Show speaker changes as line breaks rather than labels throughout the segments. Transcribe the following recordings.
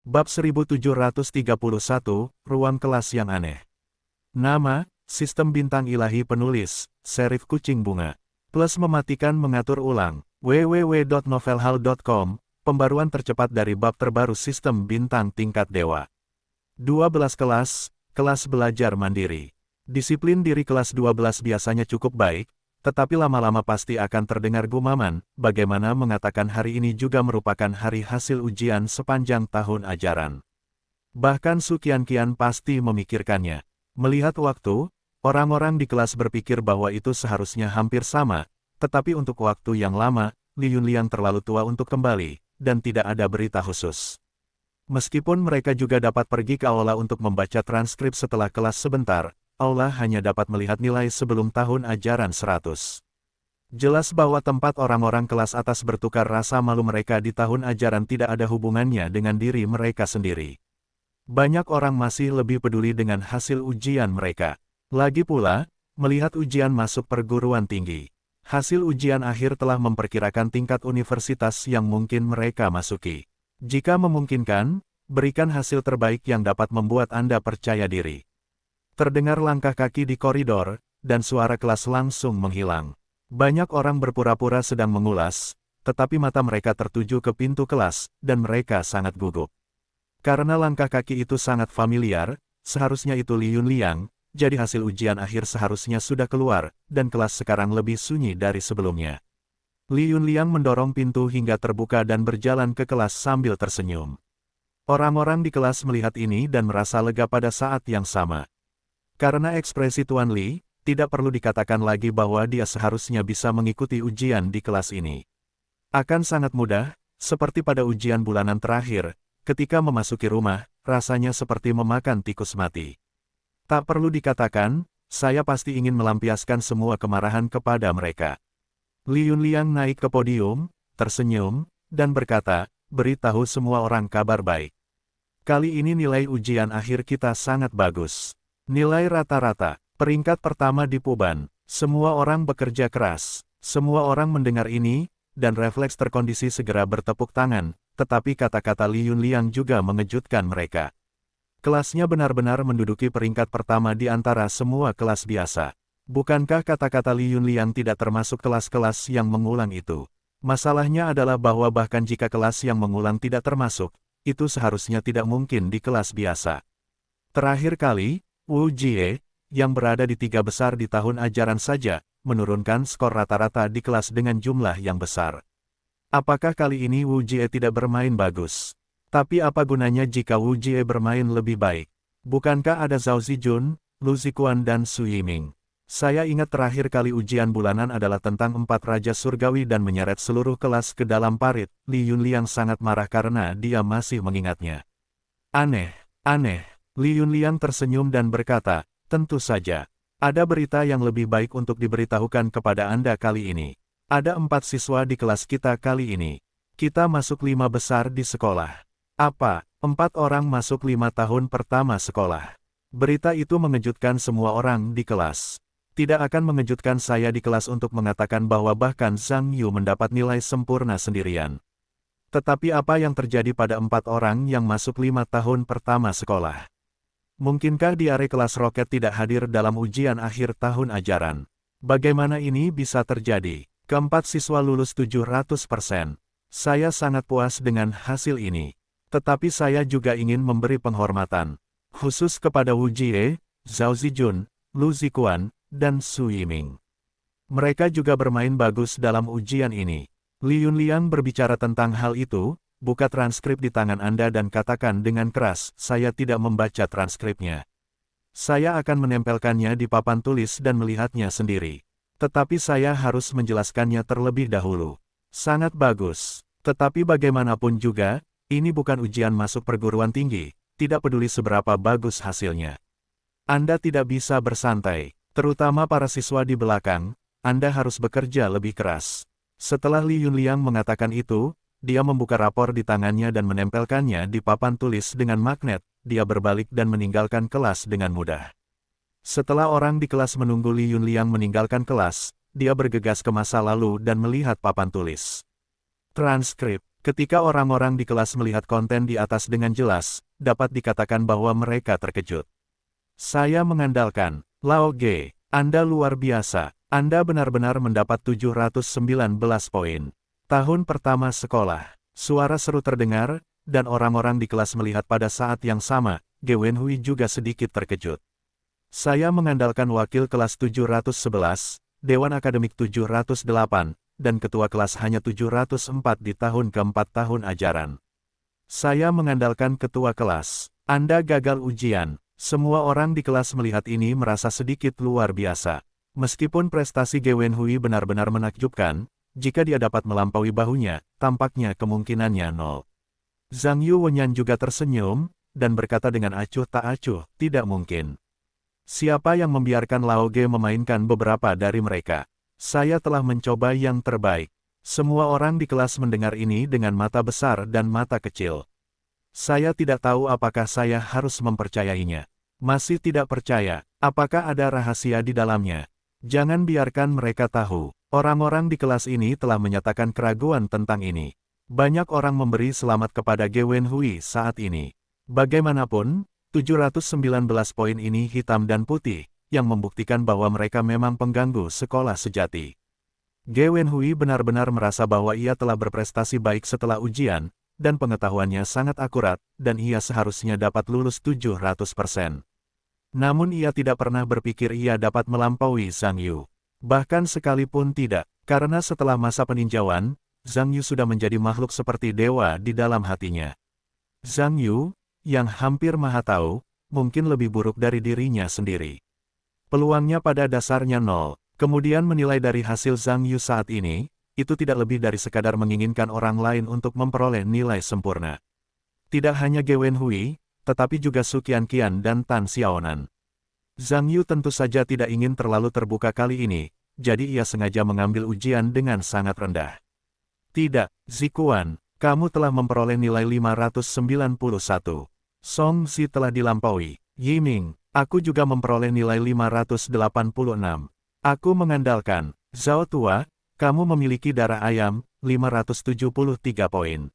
Bab 1731, Ruang Kelas yang Aneh. Nama, Sistem Bintang Ilahi Penulis, Serif Kucing Bunga. Plus mematikan mengatur ulang, www.novelhal.com, pembaruan tercepat dari bab terbaru Sistem Bintang Tingkat Dewa. 12 kelas, kelas belajar mandiri. Disiplin diri kelas 12 biasanya cukup baik, tetapi lama-lama pasti akan terdengar gumaman, bagaimana mengatakan hari ini juga merupakan hari hasil ujian sepanjang tahun ajaran. Bahkan Sukian-kian pasti memikirkannya. Melihat waktu, orang-orang di kelas berpikir bahwa itu seharusnya hampir sama, tetapi untuk waktu yang lama, Li Yunliang terlalu tua untuk kembali, dan tidak ada berita khusus. Meskipun mereka juga dapat pergi ke aula untuk membaca transkrip setelah kelas sebentar, aula hanya dapat melihat nilai sebelum tahun ajaran 100. Jelas bahwa tempat orang-orang kelas atas bertukar rasa malu mereka di tahun ajaran tidak ada hubungannya dengan diri mereka sendiri. Banyak orang masih lebih peduli dengan hasil ujian mereka. Lagi pula, melihat ujian masuk perguruan tinggi. Hasil ujian akhir telah memperkirakan tingkat universitas yang mungkin mereka masuki. Jika memungkinkan, berikan hasil terbaik yang dapat membuat Anda percaya diri. Terdengar langkah kaki di koridor, dan suara kelas langsung menghilang. Banyak orang berpura-pura sedang mengulas, tetapi mata mereka tertuju ke pintu kelas, dan mereka sangat gugup. Karena langkah kaki itu sangat familiar, seharusnya itu Li Yunliang, jadi hasil ujian akhir seharusnya sudah keluar, dan kelas sekarang lebih sunyi dari sebelumnya. Li Yunliang mendorong pintu hingga terbuka dan berjalan ke kelas sambil tersenyum. Orang-orang di kelas melihat ini dan merasa lega pada saat yang sama. Karena ekspresi Tuan Li, tidak perlu dikatakan lagi bahwa dia seharusnya bisa mengikuti ujian di kelas ini. Akan sangat mudah, seperti pada ujian bulanan terakhir, ketika memasuki rumah, rasanya seperti memakan tikus mati. Tak perlu dikatakan, saya pasti ingin melampiaskan semua kemarahan kepada mereka. Li Yunliang naik ke podium, tersenyum, dan berkata, beritahu semua orang kabar baik. Kali ini nilai ujian akhir kita sangat bagus. Nilai rata-rata, peringkat pertama di Puban, semua orang bekerja keras, semua orang mendengar ini, dan refleks terkondisi segera bertepuk tangan, tetapi kata-kata Li Yunliang juga mengejutkan mereka. Kelasnya benar-benar menduduki peringkat pertama di antara semua kelas biasa. Bukankah kata-kata Li Yunliang tidak termasuk kelas-kelas yang mengulang itu? Masalahnya adalah bahwa bahkan jika kelas yang mengulang tidak termasuk, itu seharusnya tidak mungkin di kelas biasa. Terakhir kali, Wu Jie, yang berada di 3 besar di tahun ajaran saja, menurunkan skor rata-rata di kelas dengan jumlah yang besar. Apakah kali ini Wu Jie tidak bermain bagus? Tapi apa gunanya jika Wu Jie bermain lebih baik? Bukankah ada Zhao Zijun, Lu Zikuan dan Su Yiming? Saya ingat terakhir kali ujian bulanan adalah tentang 4 Raja Surgawi dan menyeret seluruh kelas ke dalam parit. Li Yunliang sangat marah karena dia masih mengingatnya. Aneh, aneh. Li Yunliang tersenyum dan berkata, tentu saja. Ada berita yang lebih baik untuk diberitahukan kepada Anda kali ini. Ada 4 siswa di kelas kita kali ini. Kita masuk 5 besar di sekolah. Apa? 4 orang masuk 5 tahun pertama sekolah. Berita itu mengejutkan semua orang di kelas. Tidak akan mengejutkan saya di kelas untuk mengatakan bahwa bahkan Zhang Yu mendapat nilai sempurna sendirian. Tetapi apa yang terjadi pada 4 orang yang masuk 5 tahun pertama sekolah? Mungkinkah di area kelas roket tidak hadir dalam ujian akhir tahun ajaran? Bagaimana ini bisa terjadi? Keempat siswa lulus 700%. Saya sangat puas dengan hasil ini. Tetapi saya juga ingin memberi penghormatan, khusus kepada Wu Jie, Zhao Zijun, Lu Zikuan, dan Su Yiming. Mereka juga bermain bagus dalam ujian ini. Li Yunliang berbicara tentang hal itu. Buka transkrip di tangan Anda dan katakan dengan keras, saya tidak membaca transkripnya. Saya akan menempelkannya di papan tulis dan melihatnya sendiri. Tetapi saya harus menjelaskannya terlebih dahulu. Sangat bagus. Tetapi bagaimanapun juga, ini bukan ujian masuk perguruan tinggi, tidak peduli seberapa bagus hasilnya. Anda tidak bisa bersantai, terutama para siswa di belakang, Anda harus bekerja lebih keras. Setelah Li Yunliang mengatakan itu, dia membuka rapor di tangannya dan menempelkannya di papan tulis dengan magnet. Dia berbalik dan meninggalkan kelas dengan mudah. Setelah orang di kelas menunggu Li Yunliang meninggalkan kelas, dia bergegas ke masa lalu dan melihat papan tulis. Transkrip. Ketika orang-orang di kelas melihat konten di atas dengan jelas, dapat dikatakan bahwa mereka terkejut. Saya mengandalkan, Lao Ge, Anda luar biasa. Anda benar-benar mendapat 719 poin. Tahun pertama sekolah. Suara seru terdengar, dan orang-orang di kelas melihat pada saat yang sama. Ge Wenhui juga sedikit terkejut. Saya mengandalkan wakil kelas 711, Dewan Akademik 708, dan ketua kelas hanya 704 di tahun keempat tahun ajaran. Saya mengandalkan ketua kelas. Anda gagal ujian. Semua orang di kelas melihat ini merasa sedikit luar biasa. Meskipun prestasi Ge Wenhui benar-benar menakjubkan, jika dia dapat melampaui bahunya, tampaknya kemungkinannya nol. Zhang Yu Wenyan juga tersenyum, dan berkata dengan acuh tak acuh, tidak mungkin. Siapa yang membiarkan Lao Ge memainkan beberapa dari mereka? Saya telah mencoba yang terbaik. Semua orang di kelas mendengar ini dengan mata besar dan mata kecil. Saya tidak tahu apakah saya harus mempercayainya. Masih tidak percaya, apakah ada rahasia di dalamnya? Jangan biarkan mereka tahu. Orang-orang di kelas ini telah menyatakan keraguan tentang ini. Banyak orang memberi selamat kepada Ge Wenhui saat ini. Bagaimanapun, 719 poin ini hitam dan putih, yang membuktikan bahwa mereka memang pengganggu sekolah sejati. Ge Wenhui benar-benar merasa bahwa ia telah berprestasi baik setelah ujian, dan pengetahuannya sangat akurat, dan ia seharusnya dapat lulus 700%. Namun ia tidak pernah berpikir ia dapat melampaui Zhang Yu. Bahkan sekalipun tidak, karena setelah masa peninjauan, Zhang Yu sudah menjadi makhluk seperti dewa di dalam hatinya. Zhang Yu, yang hampir maha tahu, mungkin lebih buruk dari dirinya sendiri. Peluangnya pada dasarnya nol. Kemudian menilai dari hasil Zhang Yu saat ini, itu tidak lebih dari sekadar menginginkan orang lain untuk memperoleh nilai sempurna. Tidak hanya Ge Wenhui, tetapi juga Su Qianqian dan Tan Xiaonan. Zhang Yu tentu saja tidak ingin terlalu terbuka kali ini, jadi ia sengaja mengambil ujian dengan sangat rendah. Tidak, Zikuan, kamu telah memperoleh nilai 591. Song Zi telah dilampaui. Yiming, aku juga memperoleh nilai 586. Aku mengandalkan, Zhao Tua, kamu memiliki darah ayam, 573 poin.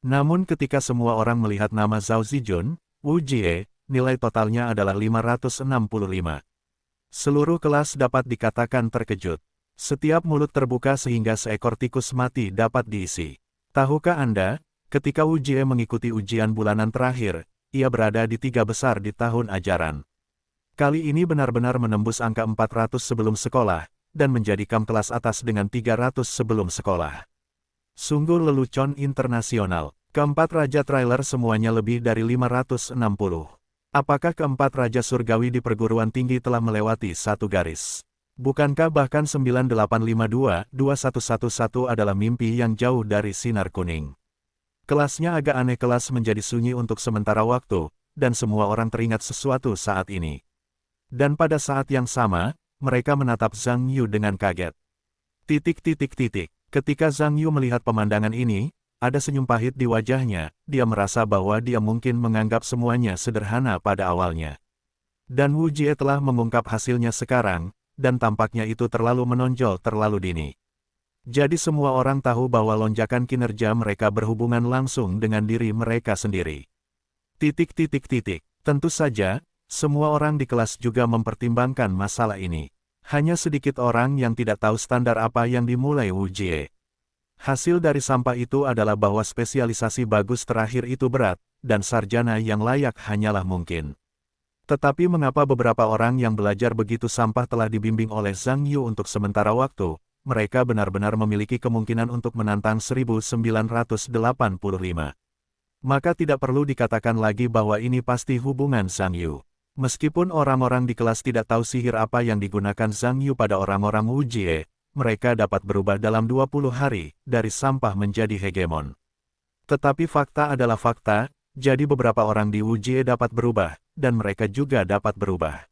Namun ketika semua orang melihat nama Zhao Zijun, Wu Jie, nilai totalnya adalah 565. Seluruh kelas dapat dikatakan terkejut. Setiap mulut terbuka sehingga seekor tikus mati dapat diisi. Tahukah Anda, ketika Wu Jie mengikuti ujian bulanan terakhir, ia berada di 3 besar di tahun ajaran. Kali ini benar-benar menembus angka 400 sebelum sekolah, dan menjadi kam kelas atas dengan 300 sebelum sekolah. Sungguh lelucon internasional. Keempat raja trailer semuanya lebih dari 560. Apakah keempat raja surgawi di perguruan tinggi telah melewati satu garis? Bukankah bahkan 9852-2111 adalah mimpi yang jauh dari sinar kuning? Kelasnya agak aneh, kelas menjadi sunyi untuk sementara waktu, dan semua orang teringat sesuatu saat ini. Dan pada saat yang sama, mereka menatap Zhang Yu dengan kaget. Ketika Zhang Yu melihat pemandangan ini, ada senyum pahit di wajahnya, dia merasa bahwa dia mungkin menganggap semuanya sederhana pada awalnya. Dan Wu Jie telah mengungkap hasilnya sekarang, dan tampaknya itu terlalu menonjol terlalu dini. Jadi semua orang tahu bahwa lonjakan kinerja mereka berhubungan langsung dengan diri mereka sendiri. Tentu saja, semua orang di kelas juga mempertimbangkan masalah ini. Hanya sedikit orang yang tidak tahu standar apa yang dimulai Wu Jie. Hasil dari sampah itu adalah bahwa spesialisasi bagus terakhir itu berat, dan sarjana yang layak hanyalah mungkin. Tetapi mengapa beberapa orang yang belajar begitu sampah telah dibimbing oleh Zhang Yu untuk sementara waktu, mereka benar-benar memiliki kemungkinan untuk menantang 1985. Maka tidak perlu dikatakan lagi bahwa ini pasti hubungan Zhang Yu. Meskipun orang-orang di kelas tidak tahu sihir apa yang digunakan Zhang Yu pada orang-orang Wu Jie, mereka dapat berubah dalam 20 hari, dari sampah menjadi hegemon. Tetapi fakta adalah fakta, jadi beberapa orang di Wu Jie dapat berubah, dan mereka juga dapat berubah.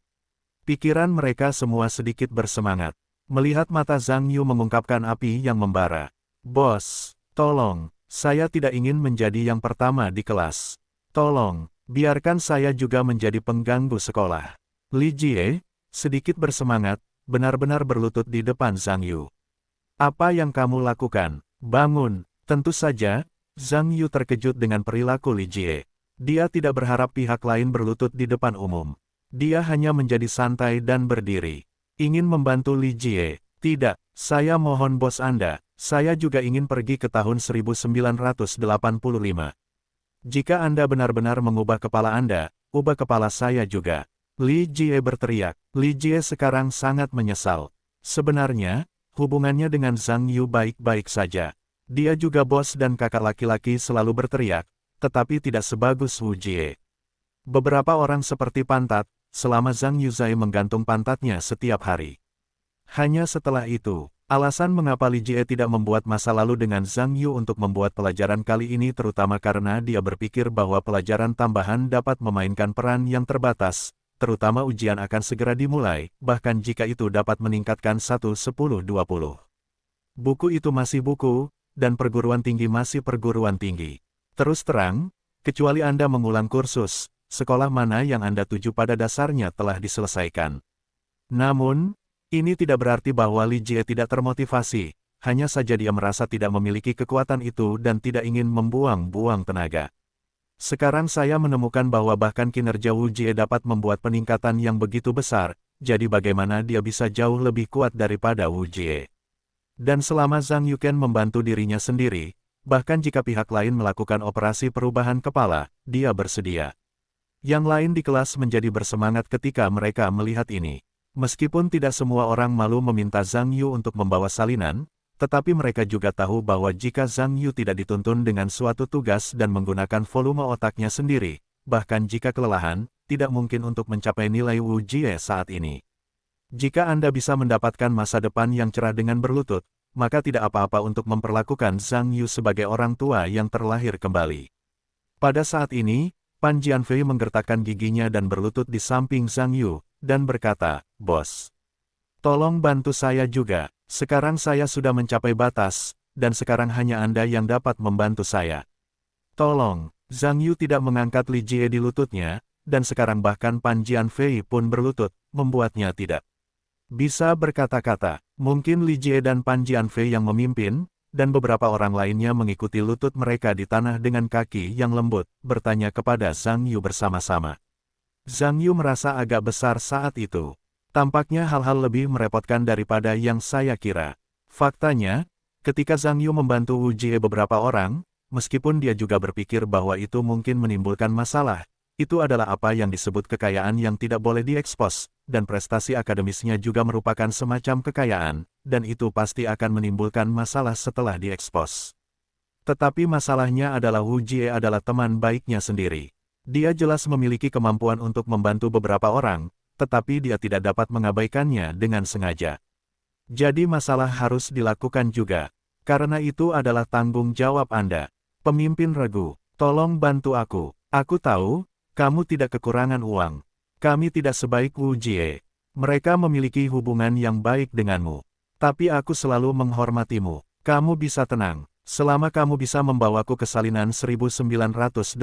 Pikiran mereka semua sedikit bersemangat. Melihat mata Zhang Yu mengungkapkan api yang membara. Bos, tolong, saya tidak ingin menjadi yang pertama di kelas. Tolong, biarkan saya juga menjadi pengganggu sekolah. Li Jie, sedikit bersemangat, benar-benar berlutut di depan Zhang Yu. Apa yang kamu lakukan? Bangun. Tentu saja, Zhang Yu terkejut dengan perilaku Li Jie. Dia tidak berharap pihak lain berlutut di depan umum. Dia hanya menjadi santai dan berdiri. Ingin membantu Li Jie. Tidak, saya mohon bos Anda, saya juga ingin pergi ke tahun 1985. Jika Anda benar-benar mengubah kepala Anda, ubah kepala saya juga. Li Jie berteriak. Li Jie sekarang sangat menyesal. Sebenarnya, hubungannya dengan Zhang Yu baik-baik saja. Dia juga bos dan kakak laki-laki selalu berteriak, tetapi tidak sebagus Wu Jie. Beberapa orang seperti pantat, selama Zhang Yuzai menggantung pantatnya setiap hari. Hanya setelah itu, alasan mengapa Li Jie tidak membuat masa lalu dengan Zhang Yu untuk membuat pelajaran kali ini terutama karena dia berpikir bahwa pelajaran tambahan dapat memainkan peran yang terbatas, terutama ujian akan segera dimulai, bahkan jika itu dapat meningkatkan 1-10-20. Buku itu masih buku, dan perguruan tinggi masih perguruan tinggi. Terus terang, kecuali Anda mengulang kursus, sekolah mana yang Anda tuju pada dasarnya telah diselesaikan. Namun, ini tidak berarti bahwa Li Jie tidak termotivasi, hanya saja dia merasa tidak memiliki kekuatan itu dan tidak ingin membuang-buang tenaga. Sekarang saya menemukan bahwa bahkan kinerja Wu Jie dapat membuat peningkatan yang begitu besar, jadi bagaimana dia bisa jauh lebih kuat daripada Wu Jie. Dan selama Zhang Yuken membantu dirinya sendiri, bahkan jika pihak lain melakukan operasi perubahan kepala, dia bersedia. Yang lain di kelas menjadi bersemangat ketika mereka melihat ini. Meskipun tidak semua orang malu meminta Zhang Yu untuk membawa salinan, tetapi mereka juga tahu bahwa jika Zhang Yu tidak dituntun dengan suatu tugas dan menggunakan volume otaknya sendiri, bahkan jika kelelahan, tidak mungkin untuk mencapai nilai Wu Jie saat ini. Jika Anda bisa mendapatkan masa depan yang cerah dengan berlutut, maka tidak apa-apa untuk memperlakukan Zhang Yu sebagai orang tua yang terlahir kembali. Pada saat ini, Pan Jianfei menggertakkan giginya dan berlutut di samping Zhang Yu, dan berkata, "Bos, tolong bantu saya juga. Sekarang saya sudah mencapai batas, dan sekarang hanya Anda yang dapat membantu saya. Tolong." Zhang Yu tidak mengangkat Li Jie di lututnya, dan sekarang bahkan Pan Jianfei pun berlutut, membuatnya tidak bisa berkata-kata. Mungkin Li Jie dan Pan Jianfei yang memimpin, dan beberapa orang lainnya mengikuti lutut mereka di tanah dengan kaki yang lembut, bertanya kepada Zhang Yu bersama-sama. Zhang Yu merasa agak besar saat itu. Tampaknya hal-hal lebih merepotkan daripada yang saya kira. Faktanya, ketika Zhang Yu membantu Wu Jie beberapa orang, meskipun dia juga berpikir bahwa itu mungkin menimbulkan masalah, itu adalah apa yang disebut kekayaan yang tidak boleh diekspos, dan prestasi akademisnya juga merupakan semacam kekayaan, dan itu pasti akan menimbulkan masalah setelah diekspos. Tetapi masalahnya adalah Wu Jie adalah teman baiknya sendiri. Dia jelas memiliki kemampuan untuk membantu beberapa orang, tetapi dia tidak dapat mengabaikannya dengan sengaja. Jadi masalah harus dilakukan juga. Karena itu adalah tanggung jawab Anda. Pemimpin regu, tolong bantu aku. Aku tahu, kamu tidak kekurangan uang. Kami tidak sebaik Wu Jie. Mereka memiliki hubungan yang baik denganmu. Tapi aku selalu menghormatimu. Kamu bisa tenang, selama kamu bisa membawaku ke salinan 1985.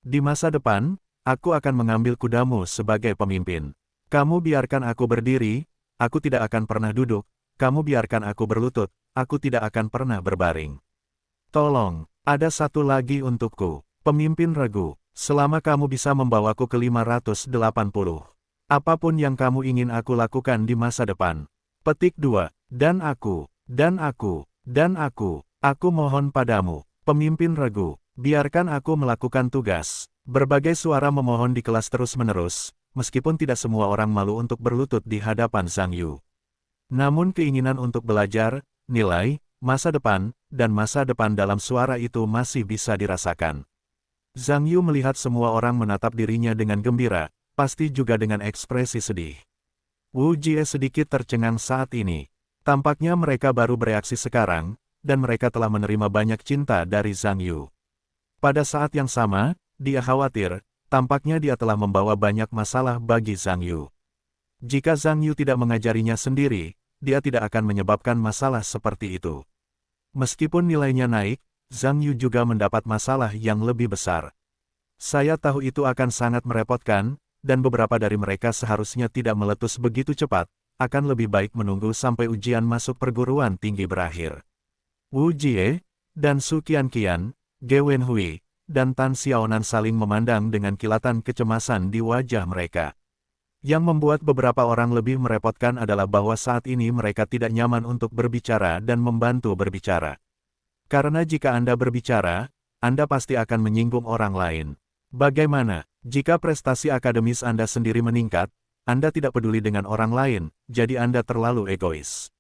Di masa depan, aku akan mengambil kudamu sebagai pemimpin. Kamu biarkan aku berdiri, aku tidak akan pernah duduk. Kamu biarkan aku berlutut, aku tidak akan pernah berbaring. Tolong, ada satu lagi untukku. Pemimpin regu, selama kamu bisa membawaku ke 580. Apapun yang kamu ingin aku lakukan di masa depan. Petik 2. Dan aku mohon padamu, pemimpin regu, biarkan aku melakukan tugas. Berbagai suara memohon di kelas terus-menerus, meskipun tidak semua orang malu untuk berlutut di hadapan Zhang Yu. Namun keinginan untuk belajar, nilai, masa depan, dan masa depan dalam suara itu masih bisa dirasakan. Zhang Yu melihat semua orang menatap dirinya dengan gembira, pasti juga dengan ekspresi sedih. Wu Jie sedikit tercengang saat ini. Tampaknya mereka baru bereaksi sekarang, dan mereka telah menerima banyak cinta dari Zhang Yu. Pada saat yang sama, dia khawatir, tampaknya dia telah membawa banyak masalah bagi Zhang Yu. Jika Zhang Yu tidak mengajarinya sendiri, dia tidak akan menyebabkan masalah seperti itu. Meskipun nilainya naik, Zhang Yu juga mendapat masalah yang lebih besar. Saya tahu itu akan sangat merepotkan, dan beberapa dari mereka seharusnya tidak meletus begitu cepat, akan lebih baik menunggu sampai ujian masuk perguruan tinggi berakhir. Wu Jie, dan Su Qianqian, Ge Wenhui, dan Tan Xiaonan saling memandang dengan kilatan kecemasan di wajah mereka. Yang membuat beberapa orang lebih merepotkan adalah bahwa saat ini mereka tidak nyaman untuk berbicara dan membantu berbicara. Karena jika Anda berbicara, Anda pasti akan menyinggung orang lain. Bagaimana, jika prestasi akademis Anda sendiri meningkat, Anda tidak peduli dengan orang lain, jadi Anda terlalu egois.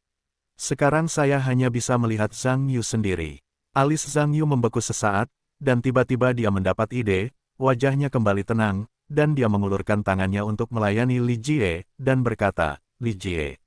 Sekarang saya hanya bisa melihat Zhang Yu sendiri. Alis Zhang Yu membeku sesaat, dan tiba-tiba dia mendapat ide, wajahnya kembali tenang, dan dia mengulurkan tangannya untuk melayani Li Jie, dan berkata, Li Jie.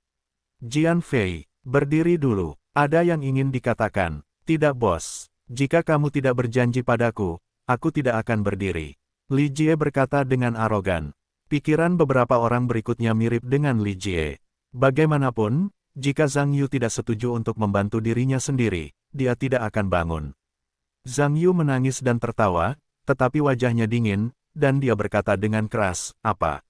Jian Fei, berdiri dulu, ada yang ingin dikatakan. Tidak bos, jika kamu tidak berjanji padaku, aku tidak akan berdiri. Li Jie berkata dengan arogan. Pikiran beberapa orang berikutnya mirip dengan Li Jie. Bagaimanapun, jika Zhang Yu tidak setuju untuk membantu dirinya sendiri, dia tidak akan bangun. Zhang Yu menangis dan tertawa, tetapi wajahnya dingin, dan dia berkata dengan keras, apa?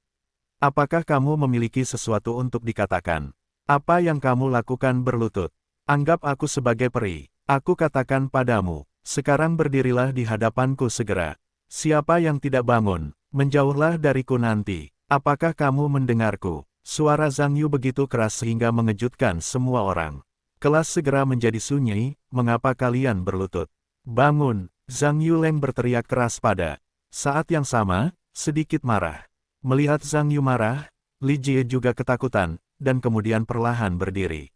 Apakah kamu memiliki sesuatu untuk dikatakan? Apa yang kamu lakukan berlutut? Anggap aku sebagai peri. Aku katakan padamu, sekarang berdirilah di hadapanku segera. Siapa yang tidak bangun, menjauhlah dariku nanti. Apakah kamu mendengarku? Suara Zhang Yu begitu keras sehingga mengejutkan semua orang. Kelas segera menjadi sunyi, mengapa kalian berlutut? Bangun! Zhang Yuleng berteriak keras pada saat yang sama, sedikit marah. Melihat Zhang Yu marah, Li Jie juga ketakutan, dan kemudian perlahan berdiri.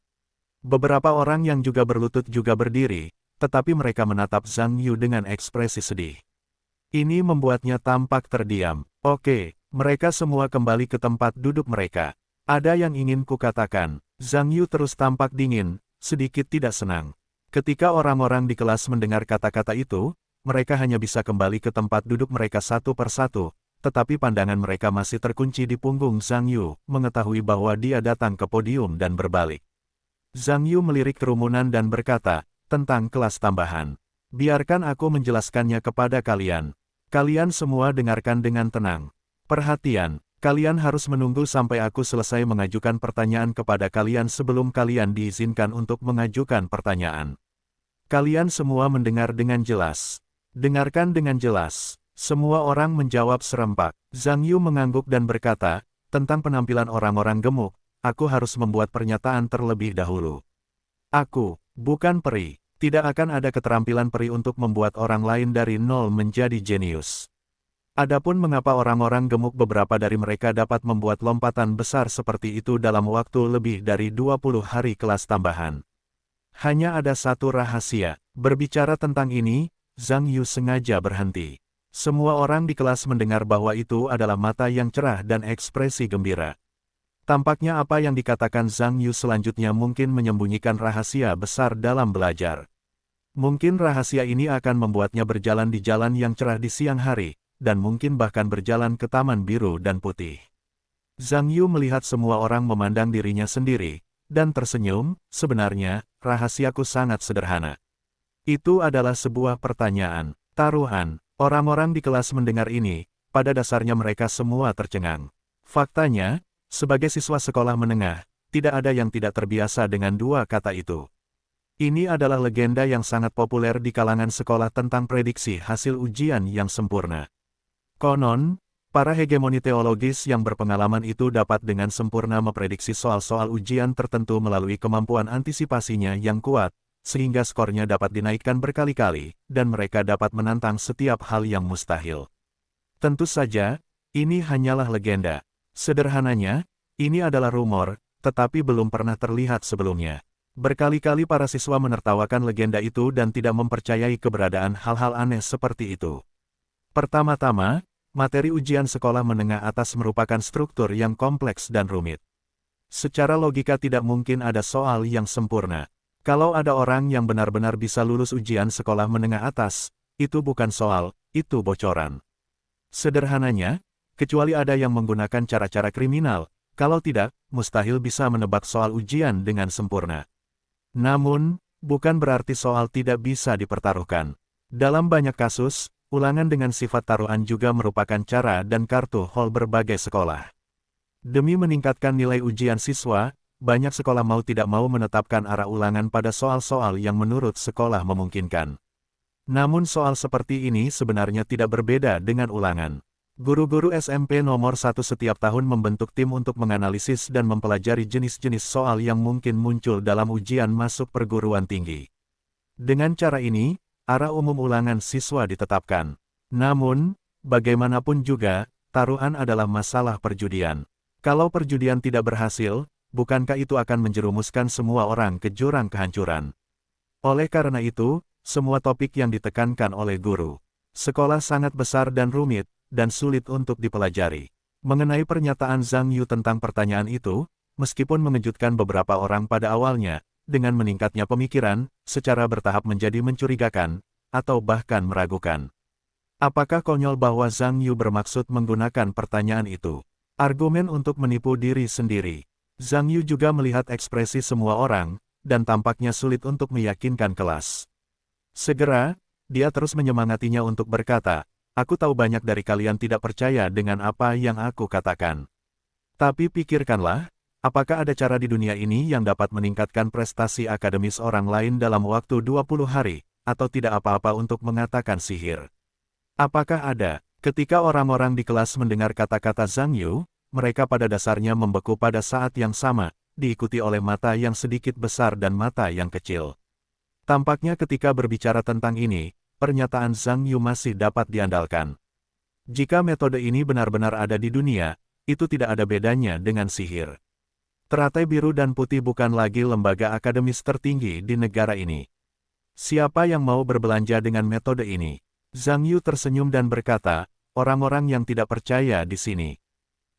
Beberapa orang yang juga berlutut juga berdiri, tetapi mereka menatap Zhang Yu dengan ekspresi sedih. Ini membuatnya tampak terdiam. Oke, mereka semua kembali ke tempat duduk mereka. Ada yang ingin kukatakan. Zhang Yu terus tampak dingin, sedikit tidak senang. Ketika orang-orang di kelas mendengar kata-kata itu, mereka hanya bisa kembali ke tempat duduk mereka satu persatu, tetapi pandangan mereka masih terkunci di punggung Zhang Yu, mengetahui bahwa dia datang ke podium dan berbalik. Zhang Yu melirik kerumunan dan berkata, tentang kelas tambahan. Biarkan aku menjelaskannya kepada kalian. Kalian semua dengarkan dengan tenang. Perhatian, kalian harus menunggu sampai aku selesai mengajukan pertanyaan kepada kalian sebelum kalian diizinkan untuk mengajukan pertanyaan. Kalian semua mendengar dengan jelas. Dengarkan dengan jelas. Semua orang menjawab serempak. Zhang Yu mengangguk dan berkata, tentang penampilan orang-orang gemuk, aku harus membuat pernyataan terlebih dahulu. Aku, bukan peri. Tidak akan ada keterampilan peri untuk membuat orang lain dari nol menjadi jenius. Adapun mengapa orang-orang gemuk beberapa dari mereka dapat membuat lompatan besar seperti itu dalam waktu lebih dari 20 hari kelas tambahan. Hanya ada satu rahasia. Berbicara tentang ini, Zhang Yu sengaja berhenti. Semua orang di kelas mendengar bahwa itu adalah mata yang cerah dan ekspresi gembira. Tampaknya apa yang dikatakan Zhang Yu selanjutnya mungkin menyembunyikan rahasia besar dalam belajar. Mungkin rahasia ini akan membuatnya berjalan di jalan yang cerah di siang hari, dan mungkin bahkan berjalan ke taman biru dan putih. Zhang Yu melihat semua orang memandang dirinya sendiri, dan tersenyum, sebenarnya, rahasiaku sangat sederhana. Itu adalah sebuah pertanyaan, taruhan. Orang-orang di kelas mendengar ini, pada dasarnya mereka semua tercengang. Faktanya, sebagai siswa sekolah menengah, tidak ada yang tidak terbiasa dengan dua kata itu. Ini adalah legenda yang sangat populer di kalangan sekolah tentang prediksi hasil ujian yang sempurna. Konon, para hegemoni teologis yang berpengalaman itu dapat dengan sempurna memprediksi soal-soal ujian tertentu melalui kemampuan antisipasinya yang kuat, sehingga skornya dapat dinaikkan berkali-kali, dan mereka dapat menantang setiap hal yang mustahil. Tentu saja, ini hanyalah legenda. Sederhananya, ini adalah rumor, tetapi belum pernah terlihat sebelumnya. Berkali-kali para siswa menertawakan legenda itu dan tidak mempercayai keberadaan hal-hal aneh seperti itu. Pertama-tama, materi ujian sekolah menengah atas merupakan struktur yang kompleks dan rumit. Secara logika tidak mungkin ada soal yang sempurna. Kalau ada orang yang benar-benar bisa lulus ujian sekolah menengah atas, itu bukan soal, itu bocoran. Sederhananya, kecuali ada yang menggunakan cara-cara kriminal, kalau tidak, mustahil bisa menebak soal ujian dengan sempurna. Namun, bukan berarti soal tidak bisa dipertaruhkan. Dalam banyak kasus, ulangan dengan sifat taruhan juga merupakan cara dan kartu hol berbagai sekolah. Demi meningkatkan nilai ujian siswa, banyak sekolah mau tidak mau menetapkan arah ulangan pada soal-soal yang menurut sekolah memungkinkan. Namun soal seperti ini sebenarnya tidak berbeda dengan ulangan. Guru-guru SMP nomor 1 setiap tahun membentuk tim untuk menganalisis dan mempelajari jenis-jenis soal yang mungkin muncul dalam ujian masuk perguruan tinggi. Dengan cara ini, arah umum ulangan siswa ditetapkan. Namun, bagaimanapun juga, taruhan adalah masalah perjudian. Kalau perjudian tidak berhasil, bukankah itu akan menjerumuskan semua orang ke jurang kehancuran? Oleh karena itu, semua topik yang ditekankan oleh guru sekolah sangat besar dan rumit, dan sulit untuk dipelajari. Mengenai pernyataan Zhang Yu tentang pertanyaan itu, meskipun mengejutkan beberapa orang pada awalnya, dengan meningkatnya pemikiran, secara bertahap menjadi mencurigakan, atau bahkan meragukan. Apakah konyol bahwa Zhang Yu bermaksud menggunakan pertanyaan itu? Argumen untuk menipu diri sendiri. Zhang Yu juga melihat ekspresi semua orang, dan tampaknya sulit untuk meyakinkan kelas. Segera, dia terus menyemangatinya untuk berkata, "Aku tahu banyak dari kalian tidak percaya dengan apa yang aku katakan. Tapi pikirkanlah, apakah ada cara di dunia ini yang dapat meningkatkan prestasi akademis orang lain dalam waktu 20 hari, atau tidak apa-apa untuk mengatakan sihir? Apakah ada?" Ketika orang-orang di kelas mendengar kata-kata Zhang Yu, mereka pada dasarnya membeku pada saat yang sama, diikuti oleh mata yang sedikit besar dan mata yang kecil. Tampaknya ketika berbicara tentang ini, pernyataan Zhang Yu masih dapat diandalkan. Jika metode ini benar-benar ada di dunia, itu tidak ada bedanya dengan sihir. Teratai biru dan putih bukan lagi lembaga akademis tertinggi di negara ini. Siapa yang mau berbelanja dengan metode ini? Zhang Yu tersenyum dan berkata, "Orang-orang yang tidak percaya di sini.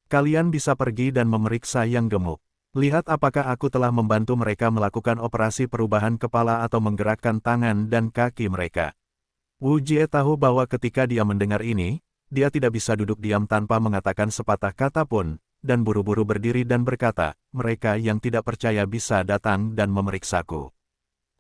Kalian bisa pergi dan memeriksa yang gemuk. Lihat apakah aku telah membantu mereka melakukan operasi perubahan kepala atau menggerakkan tangan dan kaki mereka." Wu Jie tahu bahwa ketika dia mendengar ini, dia tidak bisa duduk diam tanpa mengatakan sepatah kata pun, dan buru-buru berdiri dan berkata, "Mereka yang tidak percaya bisa datang dan memeriksaku.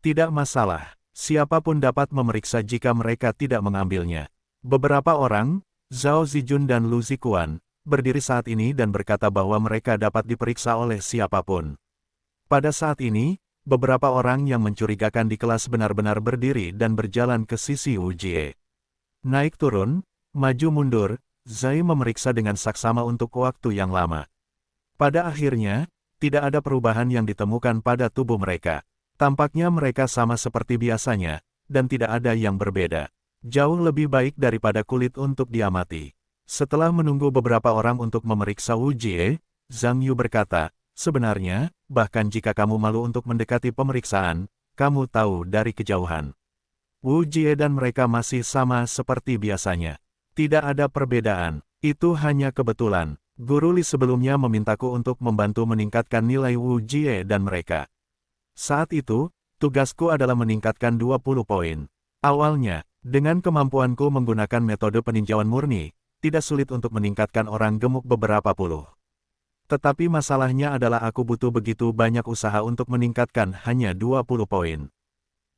Tidak masalah, siapapun dapat memeriksa jika mereka tidak mengambilnya." Beberapa orang, Zhao Zijun dan Lu Zikuan, berdiri saat ini dan berkata bahwa mereka dapat diperiksa oleh siapapun. Pada saat ini, beberapa orang yang mencurigakan di kelas benar-benar berdiri dan berjalan ke sisi Wu Jie. Naik turun, maju mundur, Zai memeriksa dengan saksama untuk waktu yang lama. Pada akhirnya, tidak ada perubahan yang ditemukan pada tubuh mereka. Tampaknya mereka sama seperti biasanya, dan tidak ada yang berbeda. Jauh lebih baik daripada kulit untuk diamati. Setelah menunggu beberapa orang untuk memeriksa Wu Jie, Zhang Yu berkata, "Sebenarnya, bahkan jika kamu malu untuk mendekati pemeriksaan, kamu tahu dari kejauhan. Wu Jie dan mereka masih sama seperti biasanya. Tidak ada perbedaan, itu hanya kebetulan. Guru Li sebelumnya memintaku untuk membantu meningkatkan nilai Wu Jie dan mereka. Saat itu, tugasku adalah meningkatkan 20 poin. Awalnya, dengan kemampuanku menggunakan metode peninjauan murni, tidak sulit untuk meningkatkan orang gemuk beberapa puluh. Tetapi masalahnya adalah aku butuh begitu banyak usaha untuk meningkatkan hanya 20 poin.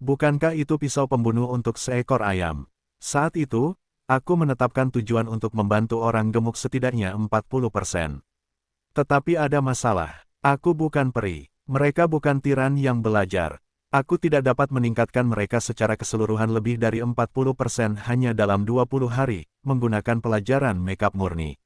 Bukankah itu pisau pembunuh untuk seekor ayam? Saat itu, aku menetapkan tujuan untuk membantu orang gemuk setidaknya 40%. Tetapi ada masalah. Aku bukan peri. Mereka bukan tiran yang belajar. Aku tidak dapat meningkatkan mereka secara keseluruhan lebih dari 40% hanya dalam 20 hari, menggunakan pelajaran makeup murni.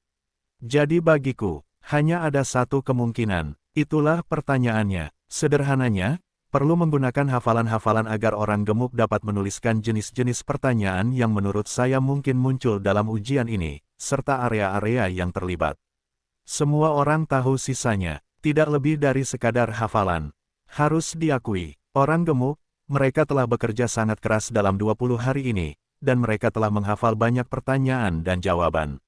Jadi bagiku, hanya ada satu kemungkinan. Itulah pertanyaannya. Sederhananya, perlu menggunakan hafalan-hafalan agar orang gemuk dapat menuliskan jenis-jenis pertanyaan yang menurut saya mungkin muncul dalam ujian ini, serta area-area yang terlibat. Semua orang tahu sisanya, tidak lebih dari sekadar hafalan. Harus diakui, orang gemuk, mereka telah bekerja sangat keras dalam 20 hari ini, dan mereka telah menghafal banyak pertanyaan dan jawaban.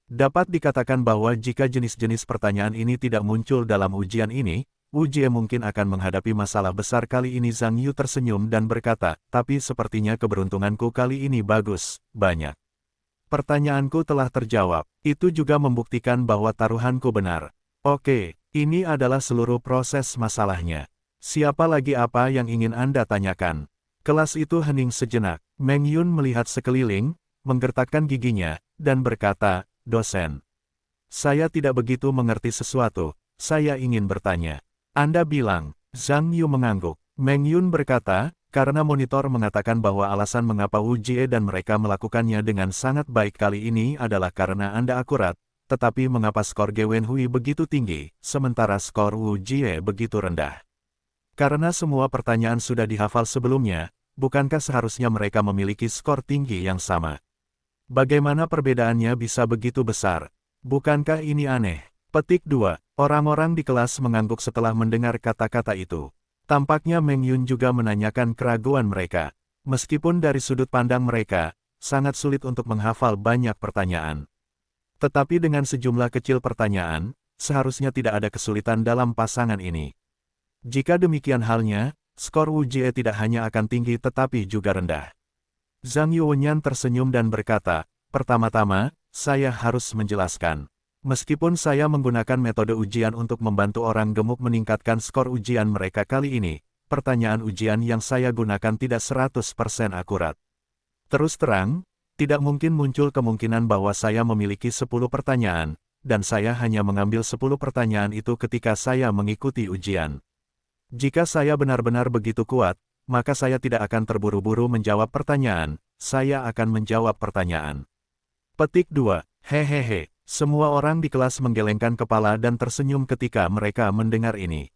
Dapat dikatakan bahwa jika jenis-jenis pertanyaan ini tidak muncul dalam ujian ini, Wu Jie mungkin akan menghadapi masalah besar kali ini. Zhang Yu tersenyum dan berkata, "Tapi sepertinya keberuntunganku kali ini bagus, banyak. Pertanyaanku telah terjawab, itu juga membuktikan bahwa taruhanku benar. Oke, ini adalah seluruh proses masalahnya. Siapa lagi apa yang ingin Anda tanyakan?" Kelas itu hening sejenak. Meng Yun melihat sekeliling, menggertakkan giginya, dan berkata, "Dosen, saya tidak begitu mengerti sesuatu, saya ingin bertanya. Anda bilang, Zhang Yu mengangguk. Meng Yun berkata, karena monitor mengatakan bahwa alasan mengapa Wu Jie dan mereka melakukannya dengan sangat baik kali ini adalah karena Anda akurat, tetapi mengapa skor Ge Wenhui begitu tinggi, sementara skor Wu Jie begitu rendah? Karena semua pertanyaan sudah dihafal sebelumnya, bukankah seharusnya mereka memiliki skor tinggi yang sama? Bagaimana perbedaannya bisa begitu besar? Bukankah ini aneh? Petik 2. Orang-orang di kelas mengangguk setelah mendengar kata-kata itu. Tampaknya Meng Yun juga menanyakan keraguan mereka. Meskipun dari sudut pandang mereka, sangat sulit untuk menghafal banyak pertanyaan. Tetapi dengan sejumlah kecil pertanyaan, seharusnya tidak ada kesulitan dalam pasangan ini. Jika demikian halnya, skor Wu Jie tidak hanya akan tinggi tetapi juga rendah. Zhang Yuwenyan tersenyum dan berkata, pertama-tama, saya harus menjelaskan. Meskipun saya menggunakan metode ujian untuk membantu orang gemuk meningkatkan skor ujian mereka kali ini, pertanyaan ujian yang saya gunakan tidak 100% akurat. Terus terang, tidak mungkin muncul kemungkinan bahwa saya memiliki 10 pertanyaan, dan saya hanya mengambil 10 pertanyaan itu ketika saya mengikuti ujian. Jika saya benar-benar begitu kuat, maka saya tidak akan terburu-buru menjawab pertanyaan, saya akan menjawab pertanyaan. Petik 2. Hehehe. Semua orang di kelas menggelengkan kepala dan tersenyum ketika mereka mendengar ini.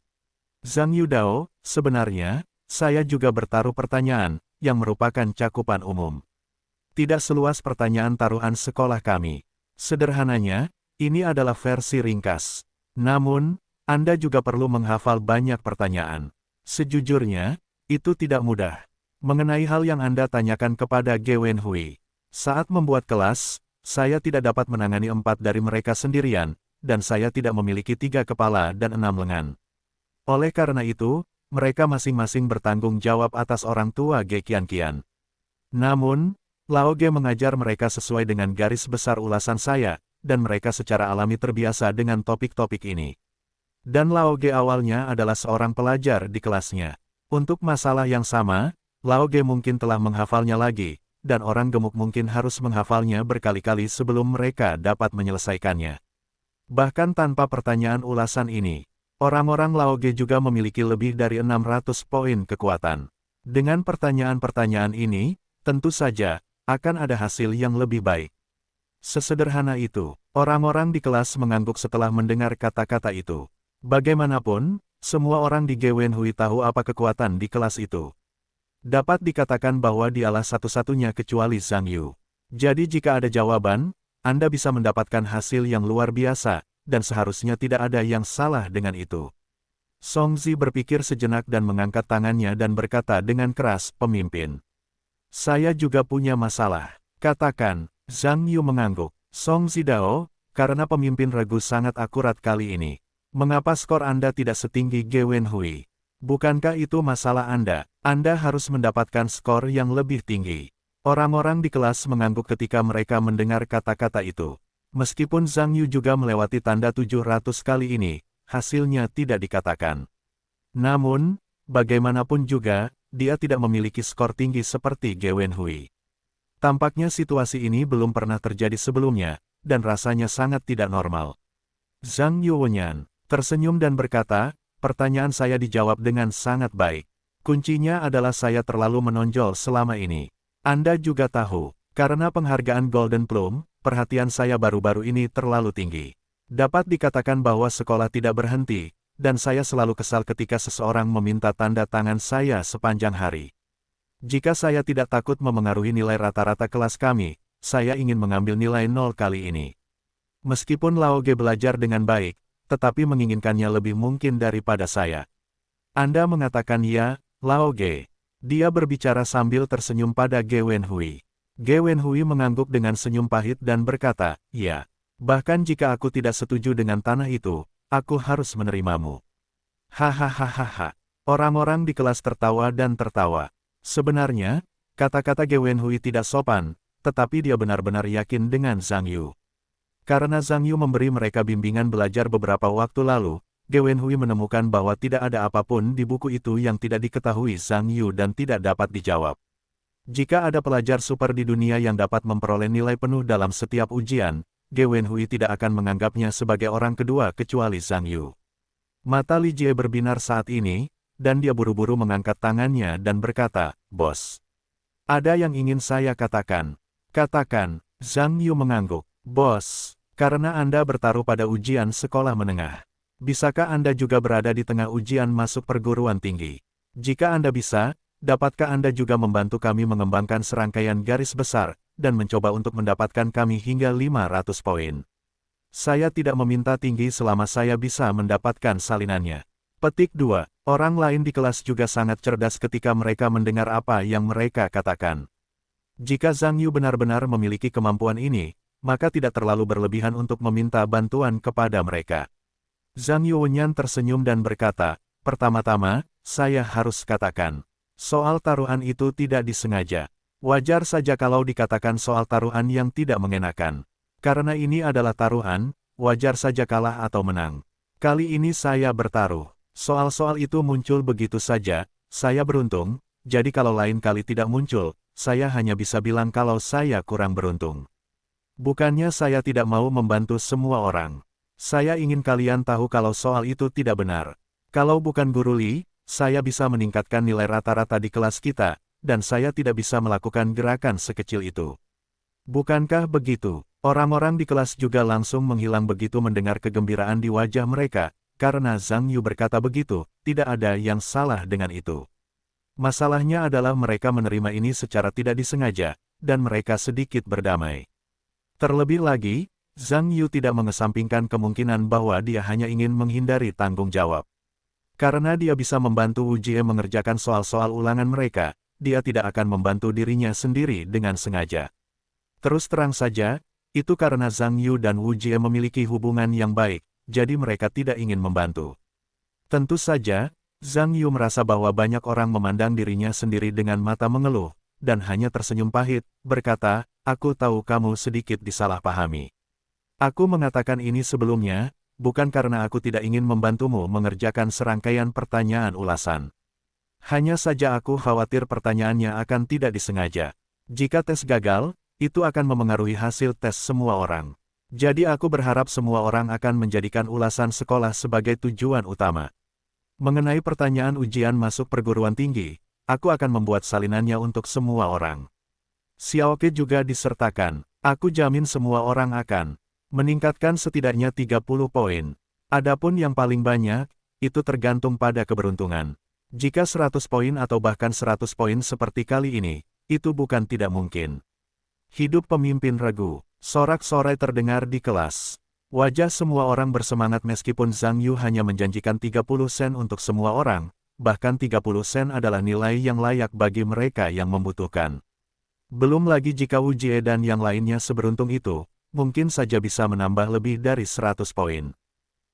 Zhang Yudao, sebenarnya, saya juga bertaruh pertanyaan, yang merupakan cakupan umum. Tidak seluas pertanyaan taruhan sekolah kami. Sederhananya, ini adalah versi ringkas. Namun, Anda juga perlu menghafal banyak pertanyaan. Sejujurnya, itu tidak mudah. Mengenai hal yang Anda tanyakan kepada Ge Wenhui. Saat membuat kelas, saya tidak dapat menangani 4 dari mereka sendirian, dan saya tidak memiliki 3 kepala dan 6 lengan. Oleh karena itu, mereka masing-masing bertanggung jawab atas orang tua Ge Qianqian. Namun, Lao Ge mengajar mereka sesuai dengan garis besar ulasan saya, dan mereka secara alami terbiasa dengan topik-topik ini. Dan Lao Ge awalnya adalah seorang pelajar di kelasnya. Untuk masalah yang sama, Lao Ge mungkin telah menghafalnya lagi, dan orang gemuk mungkin harus menghafalnya berkali-kali sebelum mereka dapat menyelesaikannya. Bahkan tanpa pertanyaan ulasan ini, orang-orang Lao Ge juga memiliki lebih dari 600 poin kekuatan. Dengan pertanyaan-pertanyaan ini, tentu saja, akan ada hasil yang lebih baik. Sesederhana itu, orang-orang di kelas mengangguk setelah mendengar kata-kata itu. Bagaimanapun, semua orang di Ge Wenhui tahu apa kekuatan di kelas itu. Dapat dikatakan bahwa dialah satu-satunya kecuali Zhang Yu. Jadi jika ada jawaban, Anda bisa mendapatkan hasil yang luar biasa, dan seharusnya tidak ada yang salah dengan itu. Song Zi berpikir sejenak dan mengangkat tangannya dan berkata dengan keras, pemimpin. Saya juga punya masalah. Katakan, Zhang Yu mengangguk. Song Zidao, karena pemimpin ragu sangat akurat kali ini. Mengapa skor Anda tidak setinggi Ge Wenhui? Bukankah itu masalah Anda? Anda harus mendapatkan skor yang lebih tinggi. Orang-orang di kelas mengangguk ketika mereka mendengar kata-kata itu. Meskipun Zhang Yu juga melewati tanda 700 kali ini, hasilnya tidak dikatakan. Namun, bagaimanapun juga, dia tidak memiliki skor tinggi seperti Ge Wenhui. Tampaknya situasi ini belum pernah terjadi sebelumnya, dan rasanya sangat tidak normal. Zhang Yuwenyan tersenyum dan berkata, pertanyaan saya dijawab dengan sangat baik. Kuncinya adalah saya terlalu menonjol selama ini. Anda juga tahu, karena penghargaan Golden Plum, perhatian saya baru-baru ini terlalu tinggi. Dapat dikatakan bahwa sekolah tidak berhenti, dan saya selalu kesal ketika seseorang meminta tanda tangan saya sepanjang hari. Jika saya tidak takut memengaruhi nilai rata-rata kelas kami, saya ingin mengambil nilai 0 kali ini. Meskipun Lao Ge belajar dengan baik, tetapi menginginkannya lebih mungkin daripada saya. Anda mengatakan ya, Lao Ge. Dia berbicara sambil tersenyum pada Ge Wenhui. Ge Wenhui mengangguk dengan senyum pahit dan berkata, ya. Bahkan jika aku tidak setuju dengan tanah itu, aku harus menerimamu. Hahaha. Orang-orang di kelas tertawa dan tertawa. Sebenarnya, kata-kata Ge Wenhui tidak sopan, tetapi dia benar-benar yakin dengan Zhang Yu. Karena Zhang Yu memberi mereka bimbingan belajar beberapa waktu lalu, Ge Wenhui menemukan bahwa tidak ada apapun di buku itu yang tidak diketahui Zhang Yu dan tidak dapat dijawab. Jika ada pelajar super di dunia yang dapat memperoleh nilai penuh dalam setiap ujian, Ge Wenhui tidak akan menganggapnya sebagai orang kedua kecuali Zhang Yu. Mata Li Jie berbinar saat ini, dan dia buru-buru mengangkat tangannya dan berkata, "Bos. Ada yang ingin saya katakan." "Katakan," Zhang Yu mengangguk. "Bos, karena Anda bertaruh pada ujian sekolah menengah. Bisakah Anda juga berada di tengah ujian masuk perguruan tinggi? Jika Anda bisa, dapatkah Anda juga membantu kami mengembangkan serangkaian garis besar, dan mencoba untuk mendapatkan kami hingga 500 poin? Saya tidak meminta tinggi selama saya bisa mendapatkan salinannya." Petik 2. Orang lain di kelas juga sangat cerdas ketika mereka mendengar apa yang mereka katakan. Jika Zhang Yu benar-benar memiliki kemampuan ini, maka tidak terlalu berlebihan untuk meminta bantuan kepada mereka. Zhang Yuwenyan tersenyum dan berkata, "Pertama-tama, saya harus katakan, soal taruhan itu tidak disengaja. Wajar saja kalau dikatakan soal taruhan yang tidak mengenakan. Karena ini adalah taruhan, wajar saja kalah atau menang. Kali ini saya bertaruh. Soal-soal itu muncul begitu saja, saya beruntung, jadi kalau lain kali tidak muncul, saya hanya bisa bilang kalau saya kurang beruntung. Bukannya saya tidak mau membantu semua orang. Saya ingin kalian tahu kalau soal itu tidak benar. Kalau bukan Guru Li, saya bisa meningkatkan nilai rata-rata di kelas kita, dan saya tidak bisa melakukan gerakan sekecil itu." "Bukankah begitu?" Orang-orang di kelas juga langsung menghilang begitu mendengar kegembiraan di wajah mereka, karena Zhang Yu berkata begitu, tidak ada yang salah dengan itu. Masalahnya adalah mereka menerima ini secara tidak disengaja, dan mereka sedikit berdamai. Terlebih lagi, Zhang Yu tidak mengesampingkan kemungkinan bahwa dia hanya ingin menghindari tanggung jawab. Karena dia bisa membantu Wu Jie mengerjakan soal-soal ulangan mereka, dia tidak akan membantu dirinya sendiri dengan sengaja. Terus terang saja, itu karena Zhang Yu dan Wu Jie memiliki hubungan yang baik, jadi mereka tidak ingin membantu. Tentu saja, Zhang Yu merasa bahwa banyak orang memandang dirinya sendiri dengan mata mengeluh, dan hanya tersenyum pahit, berkata, "Aku tahu kamu sedikit disalahpahami. Aku mengatakan ini sebelumnya, bukan karena aku tidak ingin membantumu mengerjakan serangkaian pertanyaan ulasan. Hanya saja aku khawatir pertanyaannya akan tidak disengaja. Jika tes gagal, itu akan memengaruhi hasil tes semua orang. Jadi aku berharap semua orang akan menjadikan ulasan sekolah sebagai tujuan utama. Mengenai pertanyaan ujian masuk perguruan tinggi, aku akan membuat salinannya untuk semua orang. Xiaoke juga disertakan. Aku jamin semua orang akan meningkatkan setidaknya 30 poin. Adapun yang paling banyak, itu tergantung pada keberuntungan. Jika 100 poin atau bahkan 100 poin seperti kali ini, itu bukan tidak mungkin." Hidup pemimpin regu. Sorak-sorai terdengar di kelas. Wajah semua orang bersemangat meskipun Zhang Yu hanya menjanjikan 30 sen untuk semua orang, bahkan 30 sen adalah nilai yang layak bagi mereka yang membutuhkan. Belum lagi jika Wu Jie dan yang lainnya seberuntung itu, mungkin saja bisa menambah lebih dari 100 poin.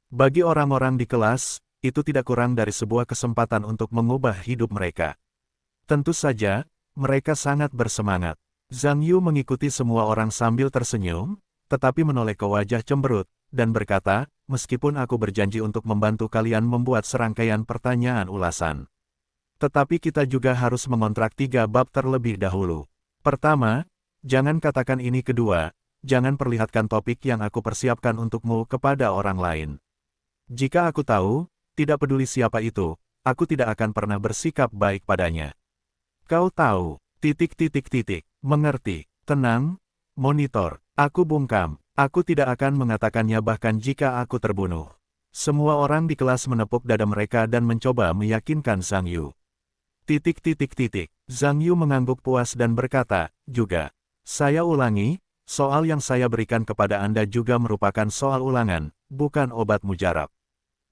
Bagi orang-orang di kelas, itu tidak kurang dari sebuah kesempatan untuk mengubah hidup mereka. Tentu saja, mereka sangat bersemangat. Zhang Yu mengikuti semua orang sambil tersenyum, tetapi menoleh ke wajah cemberut, dan berkata, "Meskipun aku berjanji untuk membantu kalian membuat serangkaian pertanyaan ulasan, tetapi kita juga harus mengontrak 3 bab terlebih dahulu. Pertama, jangan katakan ini. Kedua, jangan perlihatkan topik yang aku persiapkan untukmu kepada orang lain. Jika aku tahu, tidak peduli siapa itu, aku tidak akan pernah bersikap baik padanya. Kau tahu, ... Mengerti, tenang, monitor, aku bungkam, aku tidak akan mengatakannya bahkan jika aku terbunuh." Semua orang di kelas menepuk dada mereka dan mencoba meyakinkan Zhang Yu. ... Zhang Yu mengangguk puas dan berkata, "Juga. Saya ulangi, soal yang saya berikan kepada Anda juga merupakan soal ulangan, bukan obat mujarab.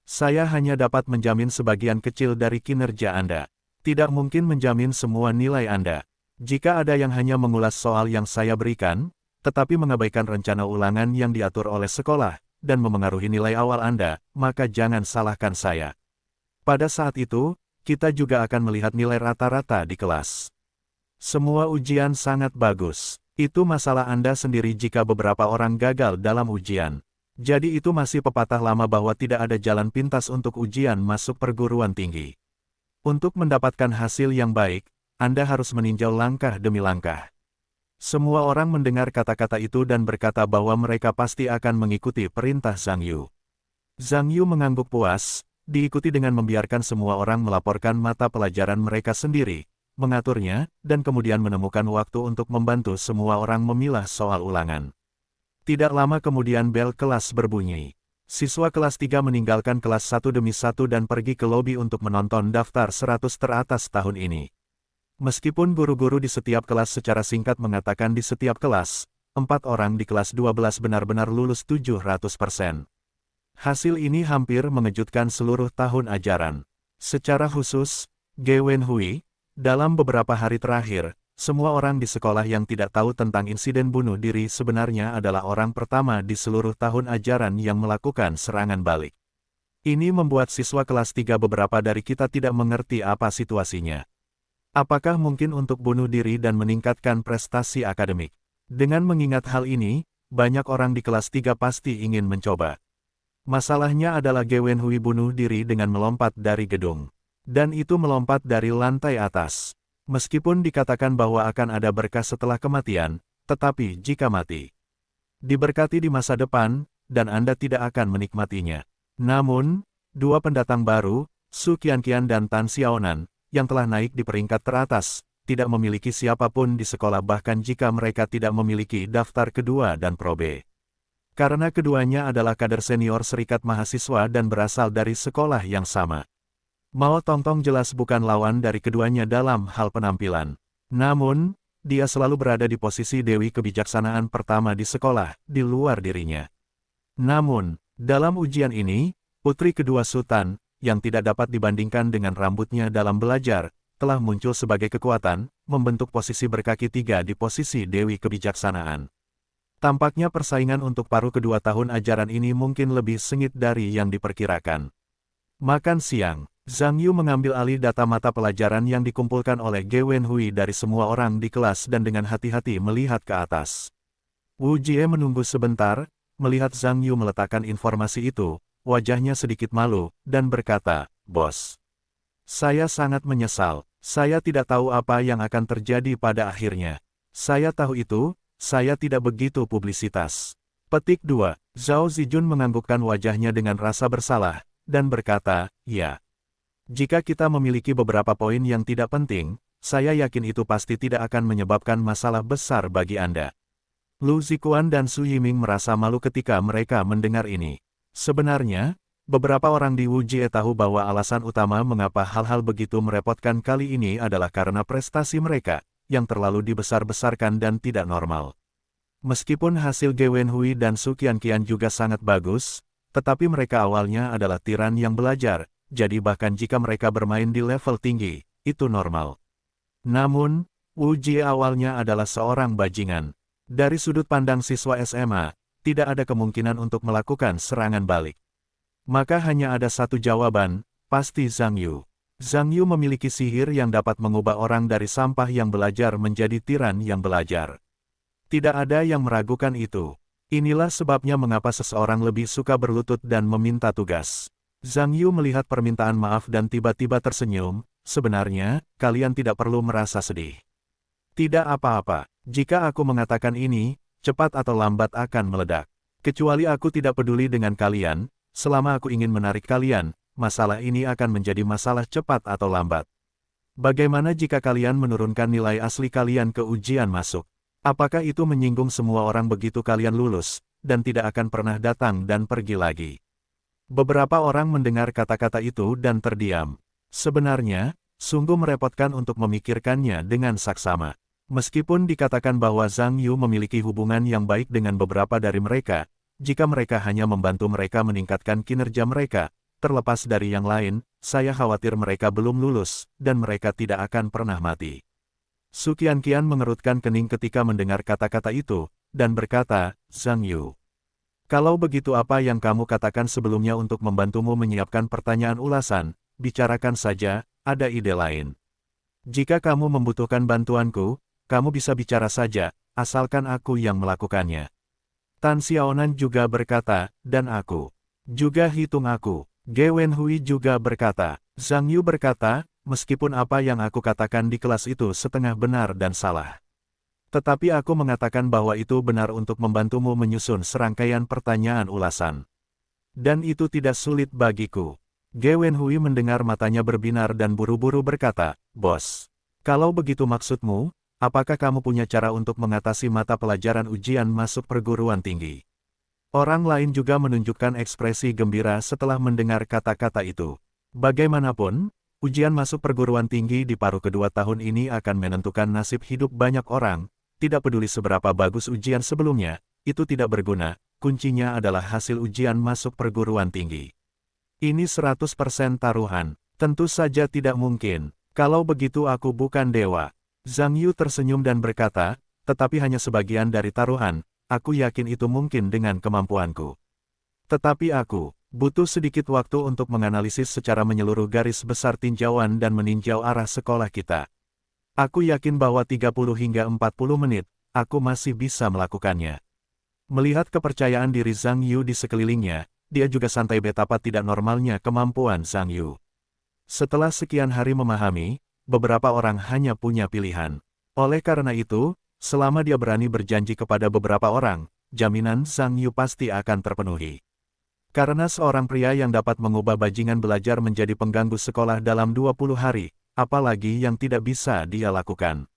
Saya hanya dapat menjamin sebagian kecil dari kinerja Anda. Tidak mungkin menjamin semua nilai Anda. Jika ada yang hanya mengulas soal yang saya berikan, tetapi mengabaikan rencana ulangan yang diatur oleh sekolah, dan memengaruhi nilai awal Anda, maka jangan salahkan saya. Pada saat itu, kita juga akan melihat nilai rata-rata di kelas. Semua ujian sangat bagus. Itu masalah Anda sendiri jika beberapa orang gagal dalam ujian. Jadi itu masih pepatah lama bahwa tidak ada jalan pintas untuk ujian masuk perguruan tinggi. Untuk mendapatkan hasil yang baik, Anda harus meninjau langkah demi langkah." Semua orang mendengar kata-kata itu dan berkata bahwa mereka pasti akan mengikuti perintah Zhang Yu. Zhang Yu mengangguk puas, diikuti dengan membiarkan semua orang melaporkan mata pelajaran mereka sendiri, mengaturnya, dan kemudian menemukan waktu untuk membantu semua orang memilah soal ulangan. Tidak lama kemudian bel kelas berbunyi. Siswa kelas 3 meninggalkan kelas satu demi satu dan pergi ke lobi untuk menonton daftar 100 teratas tahun ini. Meskipun guru-guru di setiap kelas secara singkat mengatakan di setiap kelas, 4 orang di kelas 12 benar-benar lulus 700%. Hasil ini hampir mengejutkan seluruh tahun ajaran. Secara khusus, Ge Wenhui, dalam beberapa hari terakhir, semua orang di sekolah yang tidak tahu tentang insiden bunuh diri sebenarnya adalah orang pertama di seluruh tahun ajaran yang melakukan serangan balik. Ini membuat siswa kelas 3 beberapa dari kita tidak mengerti apa situasinya. Apakah mungkin untuk bunuh diri dan meningkatkan prestasi akademik? Dengan mengingat hal ini, banyak orang di kelas 3 pasti ingin mencoba. Masalahnya adalah Ge Wenhui bunuh diri dengan melompat dari gedung. Dan itu melompat dari lantai atas. Meskipun dikatakan bahwa akan ada berkah setelah kematian, tetapi jika mati, diberkati di masa depan, dan Anda tidak akan menikmatinya. Namun, dua pendatang baru, Su Qianqian dan Tan Xiaonan, yang telah naik di peringkat teratas, tidak memiliki siapapun di sekolah bahkan jika mereka tidak memiliki daftar kedua dan probe. Karena keduanya adalah kader senior serikat mahasiswa dan berasal dari sekolah yang sama. Mao Tongtong jelas bukan lawan dari keduanya dalam hal penampilan. Namun, dia selalu berada di posisi dewi kebijaksanaan pertama di sekolah, di luar dirinya. Namun, dalam ujian ini, putri kedua Sultan, yang tidak dapat dibandingkan dengan rambutnya dalam belajar, telah muncul sebagai kekuatan, membentuk posisi berkaki 3 di posisi dewi kebijaksanaan. Tampaknya persaingan untuk paruh kedua tahun ajaran ini mungkin lebih sengit dari yang diperkirakan. Makan siang, Zhang Yu mengambil alih data mata pelajaran yang dikumpulkan oleh Ge Wenhui dari semua orang di kelas dan dengan hati-hati melihat ke atas. Wu Jie menunggu sebentar, melihat Zhang Yu meletakkan informasi itu, wajahnya sedikit malu, dan berkata, "Bos, saya sangat menyesal, saya tidak tahu apa yang akan terjadi pada akhirnya. Saya tahu itu, saya tidak begitu publisitas." Petik 2. Zhao Zijun menganggukkan wajahnya dengan rasa bersalah, dan berkata, "Ya. Jika kita memiliki beberapa poin yang tidak penting, saya yakin itu pasti tidak akan menyebabkan masalah besar bagi Anda." Lu Zikuan dan Su Yiming merasa malu ketika mereka mendengar ini. Sebenarnya, beberapa orang di Wu Jie tahu bahwa alasan utama mengapa hal-hal begitu merepotkan kali ini adalah karena prestasi mereka, yang terlalu dibesar-besarkan dan tidak normal. Meskipun hasil Ge Wenhui dan Su Qianqian juga sangat bagus, tetapi mereka awalnya adalah tiran yang belajar, jadi bahkan jika mereka bermain di level tinggi, itu normal. Namun, Wu Jie awalnya adalah seorang bajingan. Dari sudut pandang siswa SMA, tidak ada kemungkinan untuk melakukan serangan balik. Maka hanya ada satu jawaban, pasti Zhang Yu. Zhang Yu memiliki sihir yang dapat mengubah orang dari sampah yang belajar menjadi tiran yang belajar. Tidak ada yang meragukan itu. Inilah sebabnya mengapa seseorang lebih suka berlutut dan meminta tugas. Zhang Yu melihat permintaan maaf dan tiba-tiba tersenyum, "Sebenarnya, kalian tidak perlu merasa sedih. Tidak apa-apa, jika aku mengatakan ini, cepat atau lambat akan meledak. Kecuali aku tidak peduli dengan kalian, selama aku ingin menarik kalian, masalah ini akan menjadi masalah cepat atau lambat. Bagaimana jika kalian menurunkan nilai asli kalian ke ujian masuk? Apakah itu menyinggung semua orang begitu kalian lulus, dan tidak akan pernah datang dan pergi lagi?" Beberapa orang mendengar kata-kata itu dan terdiam. Sebenarnya, sungguh merepotkan untuk memikirkannya dengan saksama. Meskipun dikatakan bahwa Zhang Yu memiliki hubungan yang baik dengan beberapa dari mereka, jika mereka hanya membantu mereka meningkatkan kinerja mereka, terlepas dari yang lain, saya khawatir mereka belum lulus, dan mereka tidak akan pernah mati. Su Qianqian mengerutkan kening ketika mendengar kata-kata itu, dan berkata, "Zhang Yu, kalau begitu apa yang kamu katakan sebelumnya untuk membantumu menyiapkan pertanyaan ulasan, bicarakan saja, ada ide lain. Jika kamu membutuhkan bantuanku, kamu bisa bicara saja, asalkan aku yang melakukannya." Tan Xiaonan juga berkata, "Dan aku juga hitung aku." Ge Wenhui juga berkata. Zhang Yu berkata, "Meskipun apa yang aku katakan di kelas itu setengah benar dan salah. Tetapi aku mengatakan bahwa itu benar untuk membantumu menyusun serangkaian pertanyaan ulasan. Dan itu tidak sulit bagiku. Ge Wenhui mendengar matanya berbinar dan buru-buru berkata, "Bos, kalau begitu maksudmu, apakah kamu punya cara untuk mengatasi mata pelajaran ujian masuk perguruan tinggi?" Orang lain juga menunjukkan ekspresi gembira setelah mendengar kata-kata itu. Bagaimanapun, ujian masuk perguruan tinggi di paruh kedua tahun ini akan menentukan nasib hidup banyak orang, tidak peduli seberapa bagus ujian sebelumnya, itu tidak berguna, kuncinya adalah hasil ujian masuk perguruan tinggi. Ini 100% taruhan, tentu saja tidak mungkin, kalau begitu aku bukan dewa. Zhang Yu tersenyum dan berkata, tetapi hanya sebagian dari taruhan, aku yakin itu mungkin dengan kemampuanku. Tetapi aku butuh sedikit waktu untuk menganalisis secara menyeluruh garis besar tinjauan dan meninjau arah sekolah kita. Aku yakin bahwa 30 hingga 40 menit, aku masih bisa melakukannya. Melihat kepercayaan diri Zhang Yu di sekelilingnya, dia juga santai betapa tidak normalnya kemampuan Zhang Yu. Setelah sekian hari memahami, beberapa orang hanya punya pilihan. Oleh karena itu, selama dia berani berjanji kepada beberapa orang, jaminan Zhang Yu pasti akan terpenuhi. Karena seorang pria yang dapat mengubah bajingan belajar menjadi pengganggu sekolah dalam 20 hari, apalagi yang tidak bisa dia lakukan.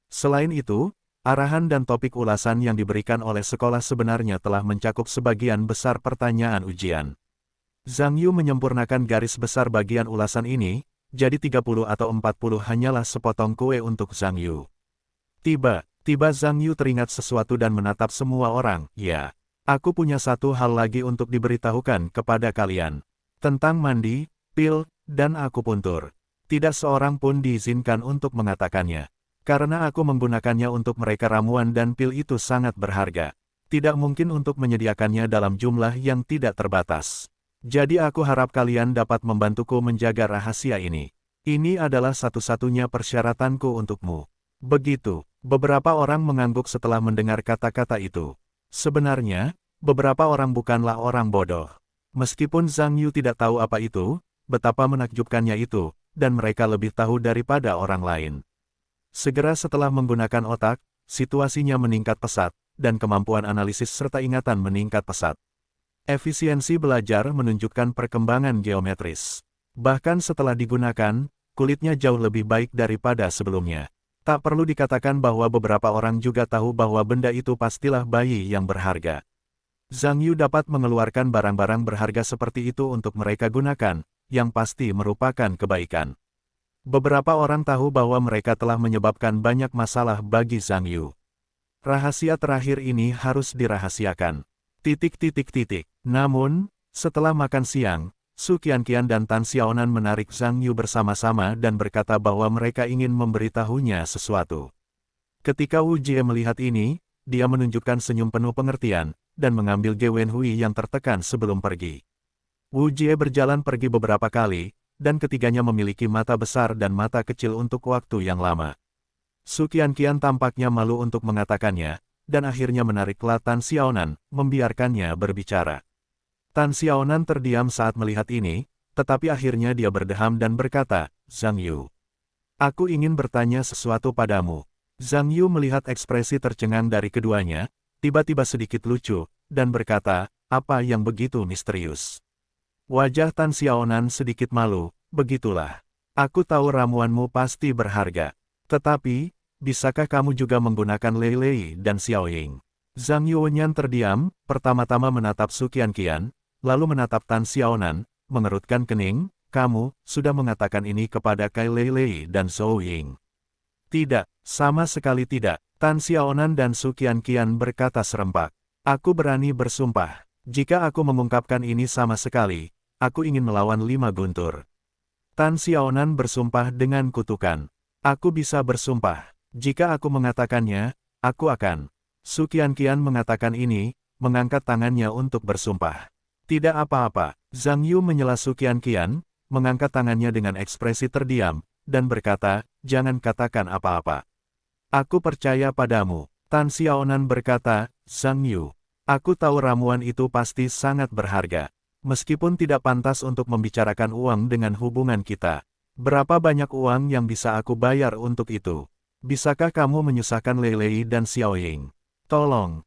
Selain itu, arahan dan topik ulasan yang diberikan oleh sekolah sebenarnya telah mencakup sebagian besar pertanyaan ujian. Zhang Yu menyempurnakan garis besar bagian ulasan ini, jadi 30 atau 40 hanyalah sepotong kue untuk Zhang Yu. Tiba-tiba Zhang Yu teringat sesuatu dan menatap semua orang, "Ya, aku punya satu hal lagi untuk diberitahukan kepada kalian. Tentang mandi, pil, dan akupuntur. Tidak seorang pun diizinkan untuk mengatakannya. Karena aku menggunakannya untuk mereka ramuan dan pil itu sangat berharga. Tidak mungkin untuk menyediakannya dalam jumlah yang tidak terbatas. Jadi aku harap kalian dapat membantuku menjaga rahasia ini. Ini adalah satu-satunya persyaratanku untukmu." Begitu, beberapa orang mengangguk setelah mendengar kata-kata itu. Sebenarnya, beberapa orang bukanlah orang bodoh. Meskipun Zhang Yu tidak tahu apa itu, betapa menakjubkannya itu, dan mereka lebih tahu daripada orang lain. Segera setelah menggunakan otak, situasinya meningkat pesat, dan kemampuan analisis serta ingatan meningkat pesat. Efisiensi belajar menunjukkan perkembangan geometris. Bahkan setelah digunakan, kulitnya jauh lebih baik daripada sebelumnya. Tak perlu dikatakan bahwa beberapa orang juga tahu bahwa benda itu pastilah bayi yang berharga. Zhang Yu dapat mengeluarkan barang-barang berharga seperti itu untuk mereka gunakan, yang pasti merupakan kebaikan. Beberapa orang tahu bahwa mereka telah menyebabkan banyak masalah bagi Zhang Yu. Rahasia terakhir ini harus dirahasiakan. Namun, setelah makan siang, Su Qianqian dan Tan Xiaonan menarik Zhang Yu bersama-sama dan berkata bahwa mereka ingin memberitahunya sesuatu. Ketika Wu Jie melihat ini, dia menunjukkan senyum penuh pengertian, dan mengambil Ge Wenhui yang tertekan sebelum pergi. Wu Jie berjalan pergi beberapa kali, dan ketiganya memiliki mata besar dan mata kecil untuk waktu yang lama. Su Qianqian tampaknya malu untuk mengatakannya, dan akhirnya menarik Tan Xiaonan, membiarkannya berbicara. Tan Xiaonan terdiam saat melihat ini, tetapi akhirnya dia berdeham dan berkata, "Zhang Yu, aku ingin bertanya sesuatu padamu." Zhang Yu melihat ekspresi tercengang dari keduanya, tiba-tiba sedikit lucu, dan berkata, "Apa yang begitu misterius?" Wajah Tan Xiaonan sedikit malu, "Begitulah. Aku tahu ramuanmu pasti berharga. Tetapi, bisakah kamu juga menggunakan Lei Lei dan Xiaoying?" Zhang Yuanyan terdiam, pertama-tama menatap Su Qianqian, lalu menatap Tan Xiaonan, mengerutkan kening, "Kamu sudah mengatakan ini kepada Kai Lei Lei dan Xiaoying?" "Tidak, sama sekali tidak," Tan Xiaonan dan Su Qianqian berkata serempak. "Aku berani bersumpah, jika aku mengungkapkan ini sama sekali, aku ingin melawan 5 guntur." Tan Xiaonan bersumpah dengan kutukan. "Aku bisa bersumpah, jika aku mengatakannya, aku akan." Su Qianqian mengatakan ini, mengangkat tangannya untuk bersumpah. "Tidak apa-apa," Zhang Yu menyela Su Qianqian, mengangkat tangannya dengan ekspresi terdiam, dan berkata, "Jangan katakan apa-apa. Aku percaya padamu." Tan Xiaonan berkata, "Zhang Yu, aku tahu ramuan itu pasti sangat berharga. Meskipun tidak pantas untuk membicarakan uang dengan hubungan kita. Berapa banyak uang yang bisa aku bayar untuk itu? Bisakah kamu menyusahkan Lei Lei dan Xiaoying? Tolong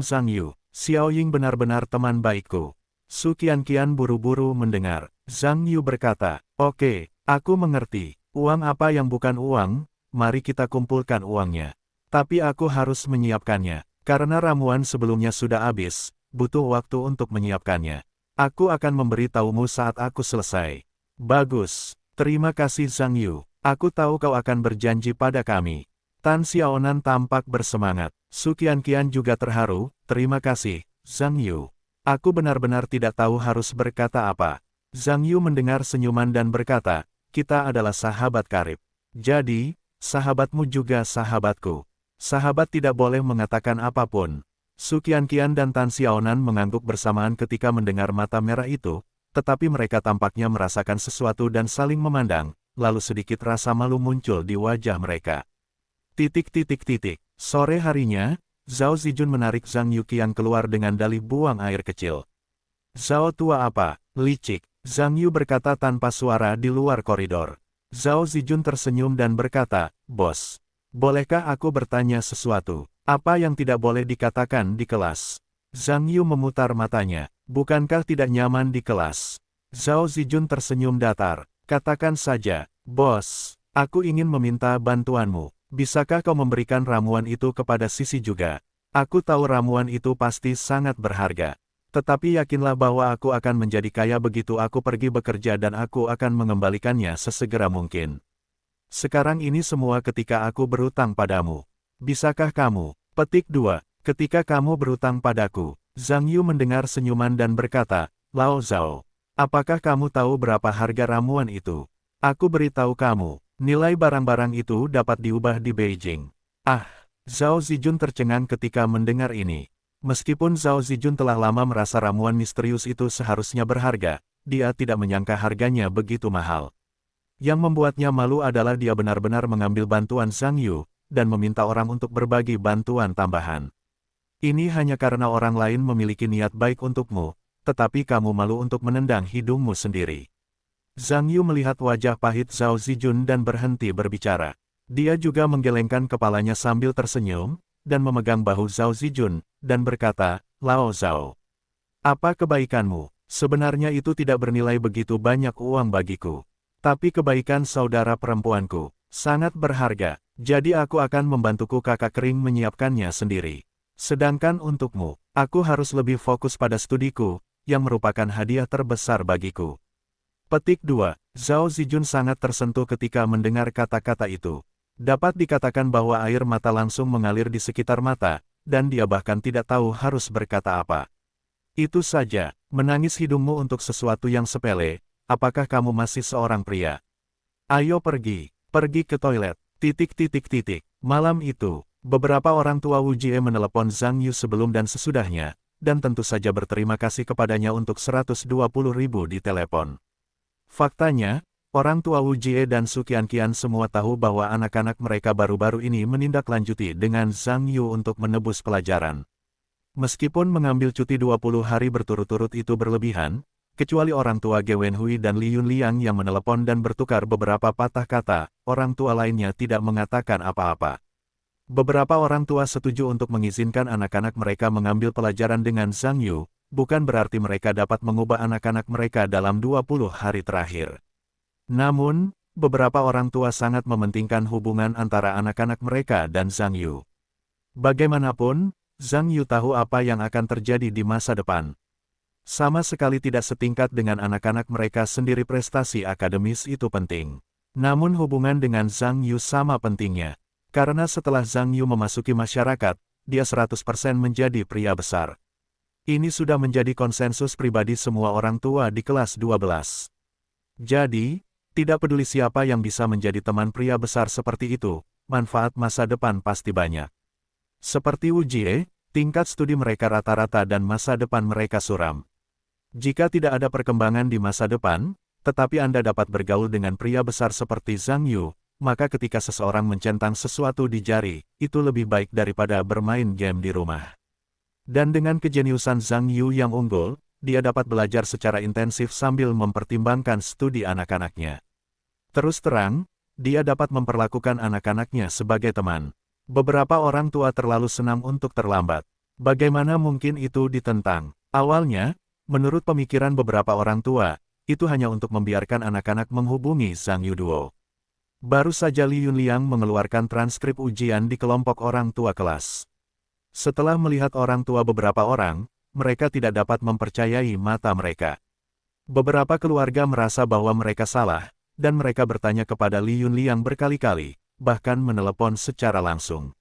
Zhang Yu, Xiaoying benar-benar teman baikku." Su Qianqian buru-buru mendengar. Zhang Yu berkata, "Oke, aku mengerti. Uang apa yang bukan uang, mari kita kumpulkan uangnya. Tapi aku harus menyiapkannya, karena ramuan sebelumnya sudah habis, butuh waktu untuk menyiapkannya. Aku akan memberitahumu saat aku selesai." "Bagus. Terima kasih Zhang Yu. Aku tahu kau akan berjanji pada kami." Tan Xiaonan tampak bersemangat. Su Qianqian juga terharu, "Terima kasih, Zhang Yu. Aku benar-benar tidak tahu harus berkata apa." Zhang Yu mendengar senyuman dan berkata, "Kita adalah sahabat karib. Jadi, sahabatmu juga sahabatku. Sahabat tidak boleh mengatakan apapun." Su Qianqian dan Tan Xiaonan mengangguk bersamaan ketika mendengar mata merah itu, tetapi mereka tampaknya merasakan sesuatu dan saling memandang, lalu sedikit rasa malu muncul di wajah mereka. Sore harinya, Zhao Zijun menarik Zhang Yuqian keluar dengan dalih buang air kecil. "Zhao tua apa, licik," Zhang Yu berkata tanpa suara di luar koridor. Zhao Zijun tersenyum dan berkata, "Bos, bolehkah aku bertanya sesuatu? Apa yang tidak boleh dikatakan di kelas?" Zhang Yu memutar matanya. "Bukankah tidak nyaman di kelas?" Zhao Zijun tersenyum datar. "Katakan saja, bos, aku ingin meminta bantuanmu. Bisakah kau memberikan ramuan itu kepada Sisi juga? Aku tahu ramuan itu pasti sangat berharga. Tetapi yakinlah bahwa aku akan menjadi kaya begitu aku pergi bekerja dan aku akan mengembalikannya sesegera mungkin. Sekarang ini semua ketika aku berutang padamu. Bisakah kamu?" Petik 2. Ketika kamu berutang padaku. Zhang Yu mendengar senyuman dan berkata, "Lao Zhao, apakah kamu tahu berapa harga ramuan itu? Aku beritahu kamu, nilai barang-barang itu dapat diubah di Beijing." Ah, Zhao Zijun tercengang ketika mendengar ini. Meskipun Zhao Zijun telah lama merasa ramuan misterius itu seharusnya berharga, dia tidak menyangka harganya begitu mahal. Yang membuatnya malu adalah dia benar-benar mengambil bantuan Zhang Yu, dan meminta orang untuk berbagi bantuan tambahan. Ini hanya karena orang lain memiliki niat baik untukmu, tetapi kamu malu untuk menendang hidungmu sendiri. Zhang Yu melihat wajah pahit Zhao Zijun dan berhenti berbicara. Dia juga menggelengkan kepalanya sambil tersenyum, dan memegang bahu Zhao Zijun, dan berkata, "Lao Zhao, apa kebaikanmu? Sebenarnya itu tidak bernilai begitu banyak uang bagiku. Tapi kebaikan saudara perempuanku sangat berharga, jadi aku akan membantuku kakak kering menyiapkannya sendiri. Sedangkan untukmu, aku harus lebih fokus pada studiku, yang merupakan hadiah terbesar bagiku." Petik 2. Zhao Zijun sangat tersentuh ketika mendengar kata-kata itu. Dapat dikatakan bahwa air mata langsung mengalir di sekitar mata, dan dia bahkan tidak tahu harus berkata apa. "Itu saja, menangis hidungmu untuk sesuatu yang sepele, apakah kamu masih seorang pria? Ayo pergi ke toilet." Malam itu, beberapa orang tua Wu Jie menelepon Zhang Yu sebelum dan sesudahnya, dan tentu saja berterima kasih kepadanya untuk 120.000 di telepon. Faktanya, orang tua Wu Jie dan Su Qianqian semua tahu bahwa anak-anak mereka baru-baru ini menindaklanjuti dengan Zhang Yu untuk menebus pelajaran. Meskipun mengambil cuti 20 hari berturut-turut itu berlebihan, kecuali orang tua Ge Wenhui dan Li Yunliang yang menelepon dan bertukar beberapa patah kata, orang tua lainnya tidak mengatakan apa-apa. Beberapa orang tua setuju untuk mengizinkan anak-anak mereka mengambil pelajaran dengan Zhang Yu, bukan berarti mereka dapat mengubah anak-anak mereka dalam 20 hari terakhir. Namun, beberapa orang tua sangat mementingkan hubungan antara anak-anak mereka dan Zhang Yu. Bagaimanapun, Zhang Yu tahu apa yang akan terjadi di masa depan. Sama sekali tidak setingkat dengan anak-anak mereka sendiri. Prestasi akademis itu penting. Namun hubungan dengan Zhang Yu sama pentingnya. Karena setelah Zhang Yu memasuki masyarakat, dia 100% menjadi pria besar. Ini sudah menjadi konsensus pribadi semua orang tua di kelas 12. Jadi, tidak peduli siapa yang bisa menjadi teman pria besar seperti itu, manfaat masa depan pasti banyak. Seperti Wu Jie, tingkat studi mereka rata-rata dan masa depan mereka suram. Jika tidak ada perkembangan di masa depan, tetapi Anda dapat bergaul dengan pria besar seperti Zhang Yu, maka ketika seseorang mencentang sesuatu di jari, itu lebih baik daripada bermain game di rumah. Dan dengan kejeniusan Zhang Yu yang unggul, dia dapat belajar secara intensif sambil mempertimbangkan studi anak-anaknya. Terus terang, dia dapat memperlakukan anak-anaknya sebagai teman. Beberapa orang tua terlalu senang untuk terlambat. Bagaimana mungkin itu ditentang? Awalnya, menurut pemikiran beberapa orang tua, itu hanya untuk membiarkan anak-anak menghubungi Zhang Yu Duo. Baru saja Li Yunliang mengeluarkan transkrip ujian di kelompok orang tua kelas. Setelah melihat orang tua beberapa orang, mereka tidak dapat mempercayai mata mereka. Beberapa keluarga merasa bahwa mereka salah, dan mereka bertanya kepada Li Yunliang berkali-kali, bahkan menelepon secara langsung.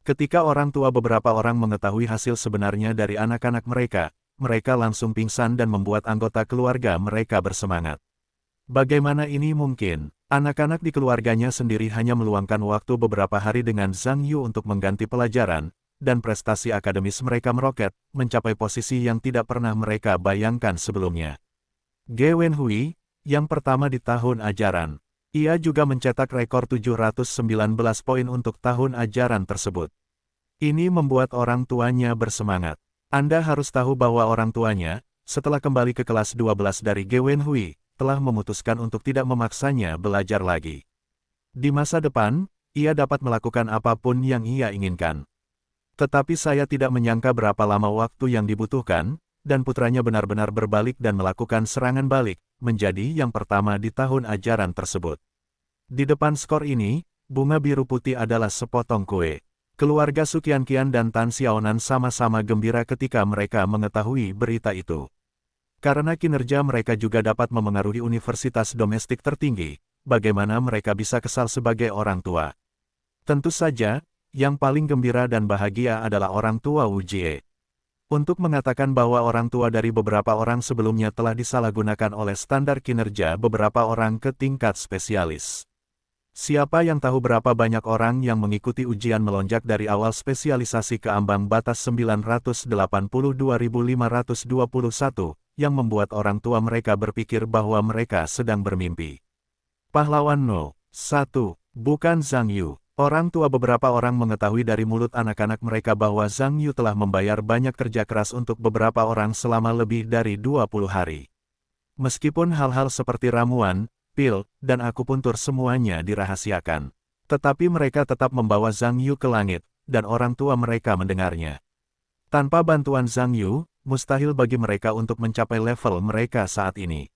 Ketika orang tua beberapa orang mengetahui hasil sebenarnya dari anak-anak mereka, mereka langsung pingsan dan membuat anggota keluarga mereka bersemangat. Bagaimana ini mungkin? Anak-anak di keluarganya sendiri hanya meluangkan waktu beberapa hari dengan Zhang Yu untuk mengganti pelajaran, dan prestasi akademis mereka meroket, mencapai posisi yang tidak pernah mereka bayangkan sebelumnya. Ge Wenhui, yang pertama di tahun ajaran. Ia juga mencetak rekor 719 poin untuk tahun ajaran tersebut. Ini membuat orang tuanya bersemangat. Anda harus tahu bahwa orang tuanya, setelah kembali ke kelas 12 dari Ge Wenhui, telah memutuskan untuk tidak memaksanya belajar lagi. Di masa depan, ia dapat melakukan apapun yang ia inginkan. Tetapi saya tidak menyangka berapa lama waktu yang dibutuhkan, dan putranya benar-benar berbalik dan melakukan serangan balik, menjadi yang pertama di tahun ajaran tersebut. Di depan skor ini, bunga biru putih adalah sepotong kue. Keluarga Su Qianqian dan Tan Xiaonan sama-sama gembira ketika mereka mengetahui berita itu. Karena kinerja mereka juga dapat memengaruhi universitas domestik tertinggi, bagaimana mereka bisa kesal sebagai orang tua. Tentu saja, yang paling gembira dan bahagia adalah orang tua Wu Jie. Untuk mengatakan bahwa orang tua dari beberapa orang sebelumnya telah disalahgunakan oleh standar kinerja beberapa orang ke tingkat spesialis. Siapa yang tahu berapa banyak orang yang mengikuti ujian melonjak dari awal spesialisasi ke ambang batas 982.521, yang membuat orang tua mereka berpikir bahwa mereka sedang bermimpi. Pahlawan 1. Bukan Zhang Yu. Orang tua beberapa orang mengetahui dari mulut anak-anak mereka bahwa Zhang Yu telah membayar banyak kerja keras untuk beberapa orang selama lebih dari 20 hari. Meskipun hal-hal seperti ramuan, pil, dan akupuntur semuanya dirahasiakan. Tetapi mereka tetap membawa Zhang Yu ke langit, dan orang tua mereka mendengarnya. Tanpa bantuan Zhang Yu, mustahil bagi mereka untuk mencapai level mereka saat ini.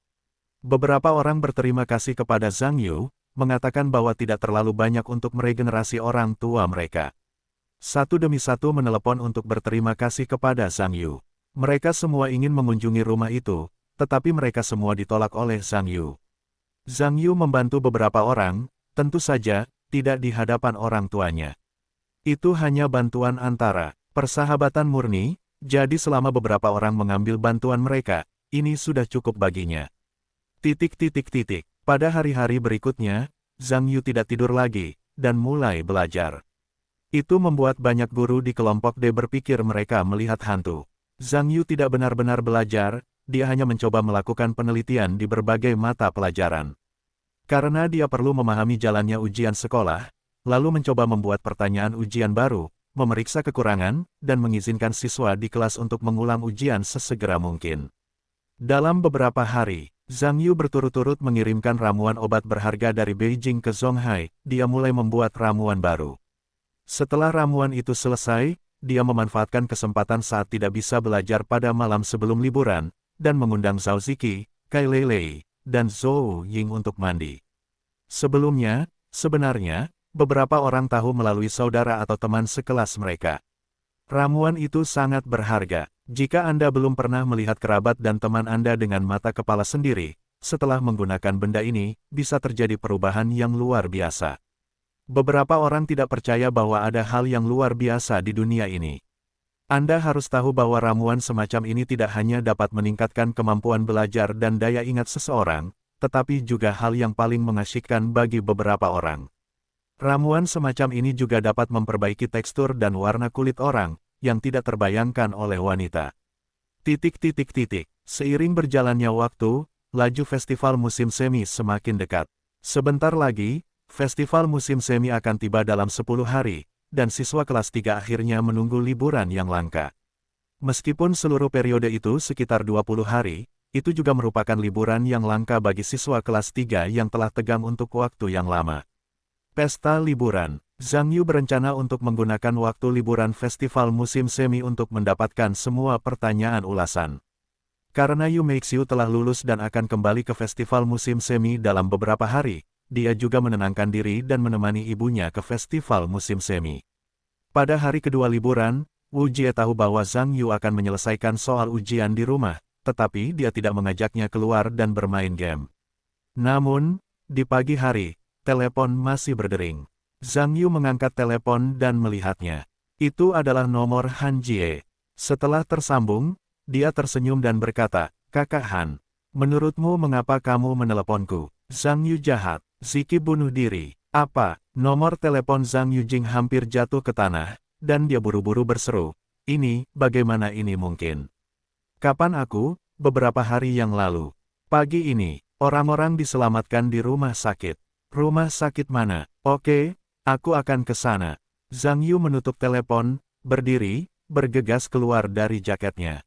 Beberapa orang berterima kasih kepada Zhang Yu, mengatakan bahwa tidak terlalu banyak untuk meregenerasi orang tua mereka. Satu demi satu menelepon untuk berterima kasih kepada Zhang Yu. Mereka semua ingin mengunjungi rumah itu, tetapi mereka semua ditolak oleh Zhang Yu. Zhang Yu membantu beberapa orang, tentu saja, tidak di hadapan orang tuanya. Itu hanya bantuan antara persahabatan murni, jadi selama beberapa orang mengambil bantuan mereka, ini sudah cukup baginya. Pada hari-hari berikutnya, Zhang Yu tidak tidur lagi, dan mulai belajar. Itu membuat banyak guru di kelompok D berpikir mereka melihat hantu. Zhang Yu tidak benar-benar belajar, dia hanya mencoba melakukan penelitian di berbagai mata pelajaran. Karena dia perlu memahami jalannya ujian sekolah, lalu mencoba membuat pertanyaan ujian baru, memeriksa kekurangan, dan mengizinkan siswa di kelas untuk mengulang ujian sesegera mungkin. Dalam beberapa hari, Zhang Yu berturut-turut mengirimkan ramuan obat berharga dari Beijing ke Zhonghai, dia mulai membuat ramuan baru. Setelah ramuan itu selesai, dia memanfaatkan kesempatan saat tidak bisa belajar pada malam sebelum liburan, dan mengundang Zhao Ziki, Kai Leilei, dan Zhou Ying untuk mandi. Sebelumnya, sebenarnya, beberapa orang tahu melalui saudara atau teman sekelas mereka. Ramuan itu sangat berharga. Jika Anda belum pernah melihat kerabat dan teman Anda dengan mata kepala sendiri, setelah menggunakan benda ini, bisa terjadi perubahan yang luar biasa. Beberapa orang tidak percaya bahwa ada hal yang luar biasa di dunia ini. Anda harus tahu bahwa ramuan semacam ini tidak hanya dapat meningkatkan kemampuan belajar dan daya ingat seseorang, tetapi juga hal yang paling mengasyikkan bagi beberapa orang. Ramuan semacam ini juga dapat memperbaiki tekstur dan warna kulit orang, yang tidak terbayangkan oleh wanita. Seiring berjalannya waktu, laju festival musim semi semakin dekat. Sebentar lagi, festival musim semi akan tiba dalam 10 hari, dan siswa kelas 3 akhirnya menunggu liburan yang langka. Meskipun seluruh periode itu sekitar 20 hari, itu juga merupakan liburan yang langka bagi siswa kelas 3 yang telah tegang untuk waktu yang lama. Pesta liburan. Zhang Yu berencana untuk menggunakan waktu liburan festival musim semi untuk mendapatkan semua pertanyaan ulasan. Karena Yu Meixiu telah lulus dan akan kembali ke festival musim semi dalam beberapa hari, dia juga menenangkan diri dan menemani ibunya ke festival musim semi. Pada hari kedua liburan, Wu Jie tahu bahwa Zhang Yu akan menyelesaikan soal ujian di rumah, tetapi dia tidak mengajaknya keluar dan bermain game. Namun, di pagi hari, telepon masih berdering. Zhang Yu mengangkat telepon dan melihatnya. Itu adalah nomor Han Jie. Setelah tersambung, dia tersenyum dan berkata, "Kakak Han, menurutmu mengapa kamu meneleponku?" Zhang Yu jahat. Ziki bunuh diri. Apa? Nomor telepon Zhang Yujing hampir jatuh ke tanah, dan dia buru-buru berseru, "Ini, bagaimana ini mungkin? Kapan aku? Beberapa hari yang lalu. Pagi ini, orang-orang diselamatkan di rumah sakit." "Rumah sakit mana? Oke, aku akan ke sana." Zhang Yu menutup telepon, berdiri, bergegas keluar dari jaketnya.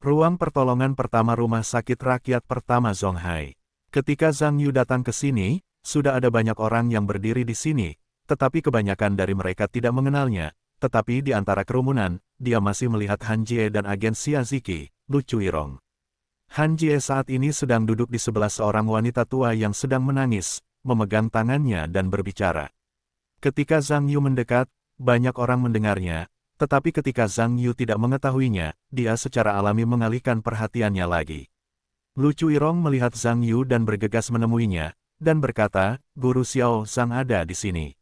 Ruang pertolongan pertama Rumah Sakit Rakyat Pertama Zonghai. Ketika Zhang Yu datang ke sini, sudah ada banyak orang yang berdiri di sini, tetapi kebanyakan dari mereka tidak mengenalnya. Tetapi di antara kerumunan, dia masih melihat Han Jie dan agen Xia Ziki, Lu Cuirong. Han Jie saat ini sedang duduk di sebelah seorang wanita tua yang sedang menangis, memegang tangannya dan berbicara. Ketika Zhang Yu mendekat, banyak orang mendengarnya, tetapi ketika Zhang Yu tidak mengetahuinya, dia secara alami mengalihkan perhatiannya lagi. Lu Cuirong melihat Zhang Yu dan bergegas menemuinya, dan berkata, "Guru Xiao Zhang ada di sini."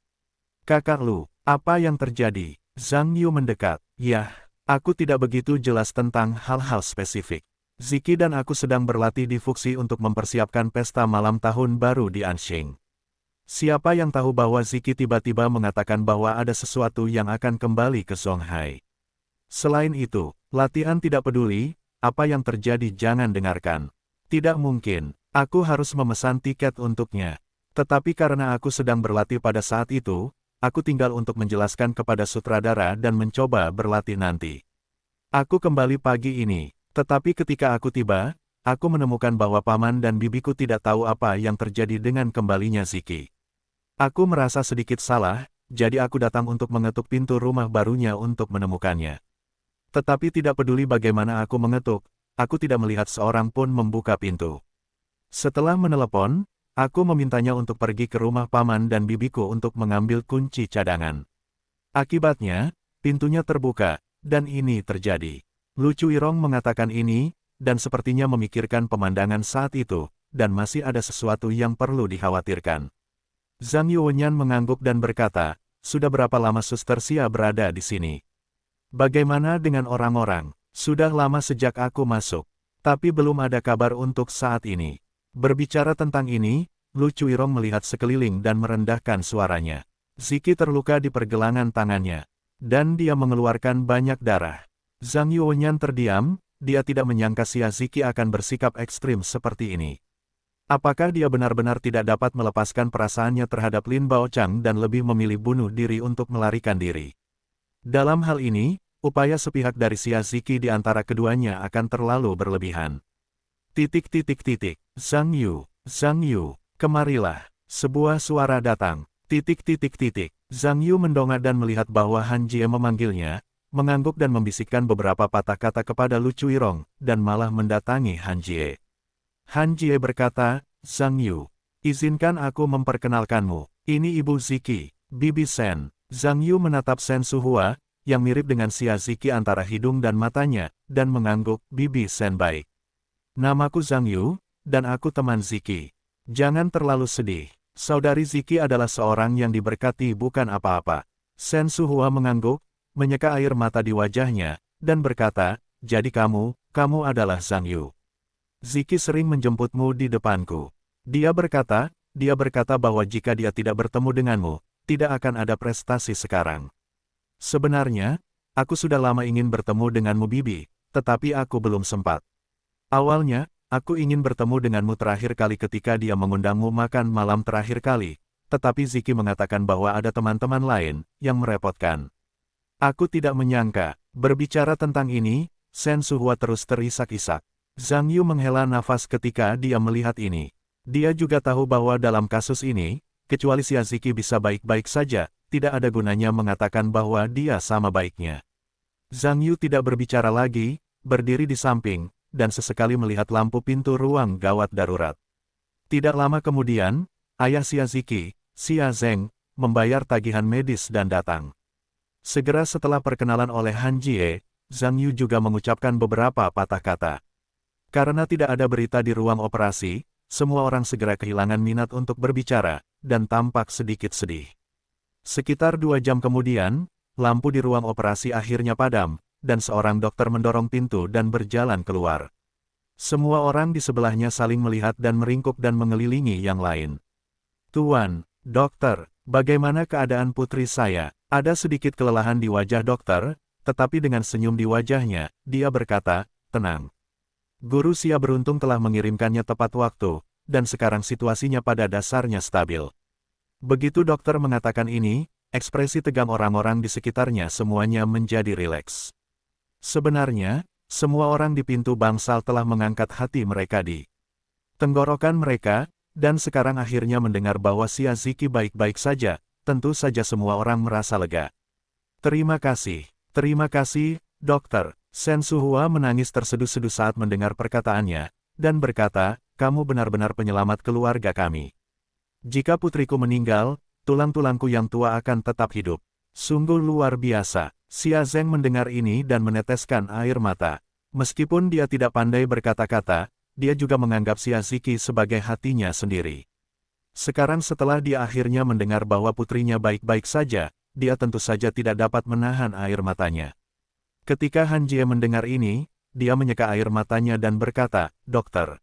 "Kakak Lu, apa yang terjadi?" Zhang Yu mendekat. "Yah, aku tidak begitu jelas tentang hal-hal spesifik. Ziki dan aku sedang berlatih di Fuxi untuk mempersiapkan pesta malam tahun baru di Anxing. Siapa yang tahu bahwa Ziki tiba-tiba mengatakan bahwa ada sesuatu yang akan kembali ke Zonghai. Selain itu, latihan tidak peduli, apa yang terjadi jangan dengarkan. Tidak mungkin, aku harus memesan tiket untuknya. Tetapi karena aku sedang berlatih pada saat itu, aku tinggal untuk menjelaskan kepada sutradara dan mencoba berlatih nanti. Aku kembali pagi ini, tetapi ketika aku tiba, aku menemukan bahwa paman dan bibiku tidak tahu apa yang terjadi dengan kembalinya Ziki. Aku merasa sedikit salah, jadi aku datang untuk mengetuk pintu rumah barunya untuk menemukannya. Tetapi tidak peduli bagaimana aku mengetuk, aku tidak melihat seorang pun membuka pintu. Setelah menelepon, aku memintanya untuk pergi ke rumah paman dan bibiku untuk mengambil kunci cadangan. Akibatnya, pintunya terbuka, dan ini terjadi." Lu Cuirong mengatakan ini, dan sepertinya memikirkan pemandangan saat itu, dan masih ada sesuatu yang perlu dikhawatirkan. Zhang Yuwenyan mengangguk dan berkata, "Sudah berapa lama Suster Xia berada di sini?" "Bagaimana dengan orang-orang?" "Sudah lama sejak aku masuk, tapi belum ada kabar untuk saat ini." Berbicara tentang ini, Lu Cuirong melihat sekeliling dan merendahkan suaranya. Ziki terluka di pergelangan tangannya, dan dia mengeluarkan banyak darah. Zhang Yuwenyan terdiam, dia tidak menyangka Xia Ziki akan bersikap ekstrim seperti ini. Apakah dia benar-benar tidak dapat melepaskan perasaannya terhadap Lin Baochang dan lebih memilih bunuh diri untuk melarikan diri? Dalam hal ini, upaya sepihak dari Xia Ziki di antara keduanya akan terlalu berlebihan. Zhang Yu, kemarilah. Sebuah suara datang. Zhang Yu mendongak dan melihat bahwa Han Jie memanggilnya, mengangguk dan membisikkan beberapa patah kata kepada Lu Cuirong, dan malah mendatangi Han Jie. Han Jie berkata, "Zhang Yu, izinkan aku memperkenalkanmu. Ini Ibu Ziki, Bibi Sen." Zhang Yu menatap Sen Suhua, yang mirip dengan Xia Ziki antara hidung dan matanya, dan mengangguk, "Bibi Sen baik. Namaku Zhang Yu, dan aku teman Ziki. Jangan terlalu sedih. Saudari Ziki adalah seorang yang diberkati bukan apa-apa." Sen Suhua mengangguk, menyeka air mata di wajahnya, dan berkata, "Jadi kamu adalah Zhang Yu. Ziki sering menjemputmu di depanku." Dia berkata bahwa jika dia tidak bertemu denganmu, tidak akan ada prestasi sekarang. "Sebenarnya, aku sudah lama ingin bertemu denganmu Bibi, tetapi aku belum sempat. Awalnya, aku ingin bertemu denganmu terakhir kali ketika dia mengundangmu makan malam terakhir kali, tetapi Ziki mengatakan bahwa ada teman-teman lain yang merepotkan. Aku tidak menyangka." Berbicara tentang ini, Sen Suhua terus terisak-isak. Zhang Yu menghela nafas ketika dia melihat ini. Dia juga tahu bahwa dalam kasus ini, kecuali Xia Ziki bisa baik-baik saja, tidak ada gunanya mengatakan bahwa dia sama baiknya. Zhang Yu tidak berbicara lagi, berdiri di samping, dan sesekali melihat lampu pintu ruang gawat darurat. Tidak lama kemudian, ayah Xia Ziki, Xia Zeng, membayar tagihan medis dan datang. Segera setelah perkenalan oleh Han Jie, Zhang Yu juga mengucapkan beberapa patah kata. Karena tidak ada berita di ruang operasi, semua orang segera kehilangan minat untuk berbicara, dan tampak sedikit sedih. Sekitar 2 jam kemudian, lampu di ruang operasi akhirnya padam, dan seorang dokter mendorong pintu dan berjalan keluar. Semua orang di sebelahnya saling melihat dan meringkuk dan mengelilingi yang lain. "Tuan, dokter, bagaimana keadaan putri saya?" Ada sedikit kelelahan di wajah dokter, tetapi dengan senyum di wajahnya, dia berkata, "Tenang. Guru Xia beruntung telah mengirimkannya tepat waktu, dan sekarang situasinya pada dasarnya stabil." Begitu dokter mengatakan ini, ekspresi tegang orang-orang di sekitarnya semuanya menjadi rileks. Sebenarnya, semua orang di pintu bangsal telah mengangkat hati mereka di tenggorokan mereka, dan sekarang akhirnya mendengar bahwa Xia Ziki baik-baik saja, tentu saja semua orang merasa lega. Terima kasih, dokter." Shen Suhua menangis terseduh-seduh saat mendengar perkataannya, dan berkata, "Kamu benar-benar penyelamat keluarga kami. Jika putriku meninggal, tulang-tulangku yang tua akan tetap hidup." Sungguh luar biasa. Xia Zeng mendengar ini dan meneteskan air mata. Meskipun dia tidak pandai berkata-kata, dia juga menganggap Xia Ziki sebagai hatinya sendiri. Sekarang setelah dia akhirnya mendengar bahwa putrinya baik-baik saja, dia tentu saja tidak dapat menahan air matanya. Ketika Han Jie mendengar ini, dia menyeka air matanya dan berkata, "Dokter,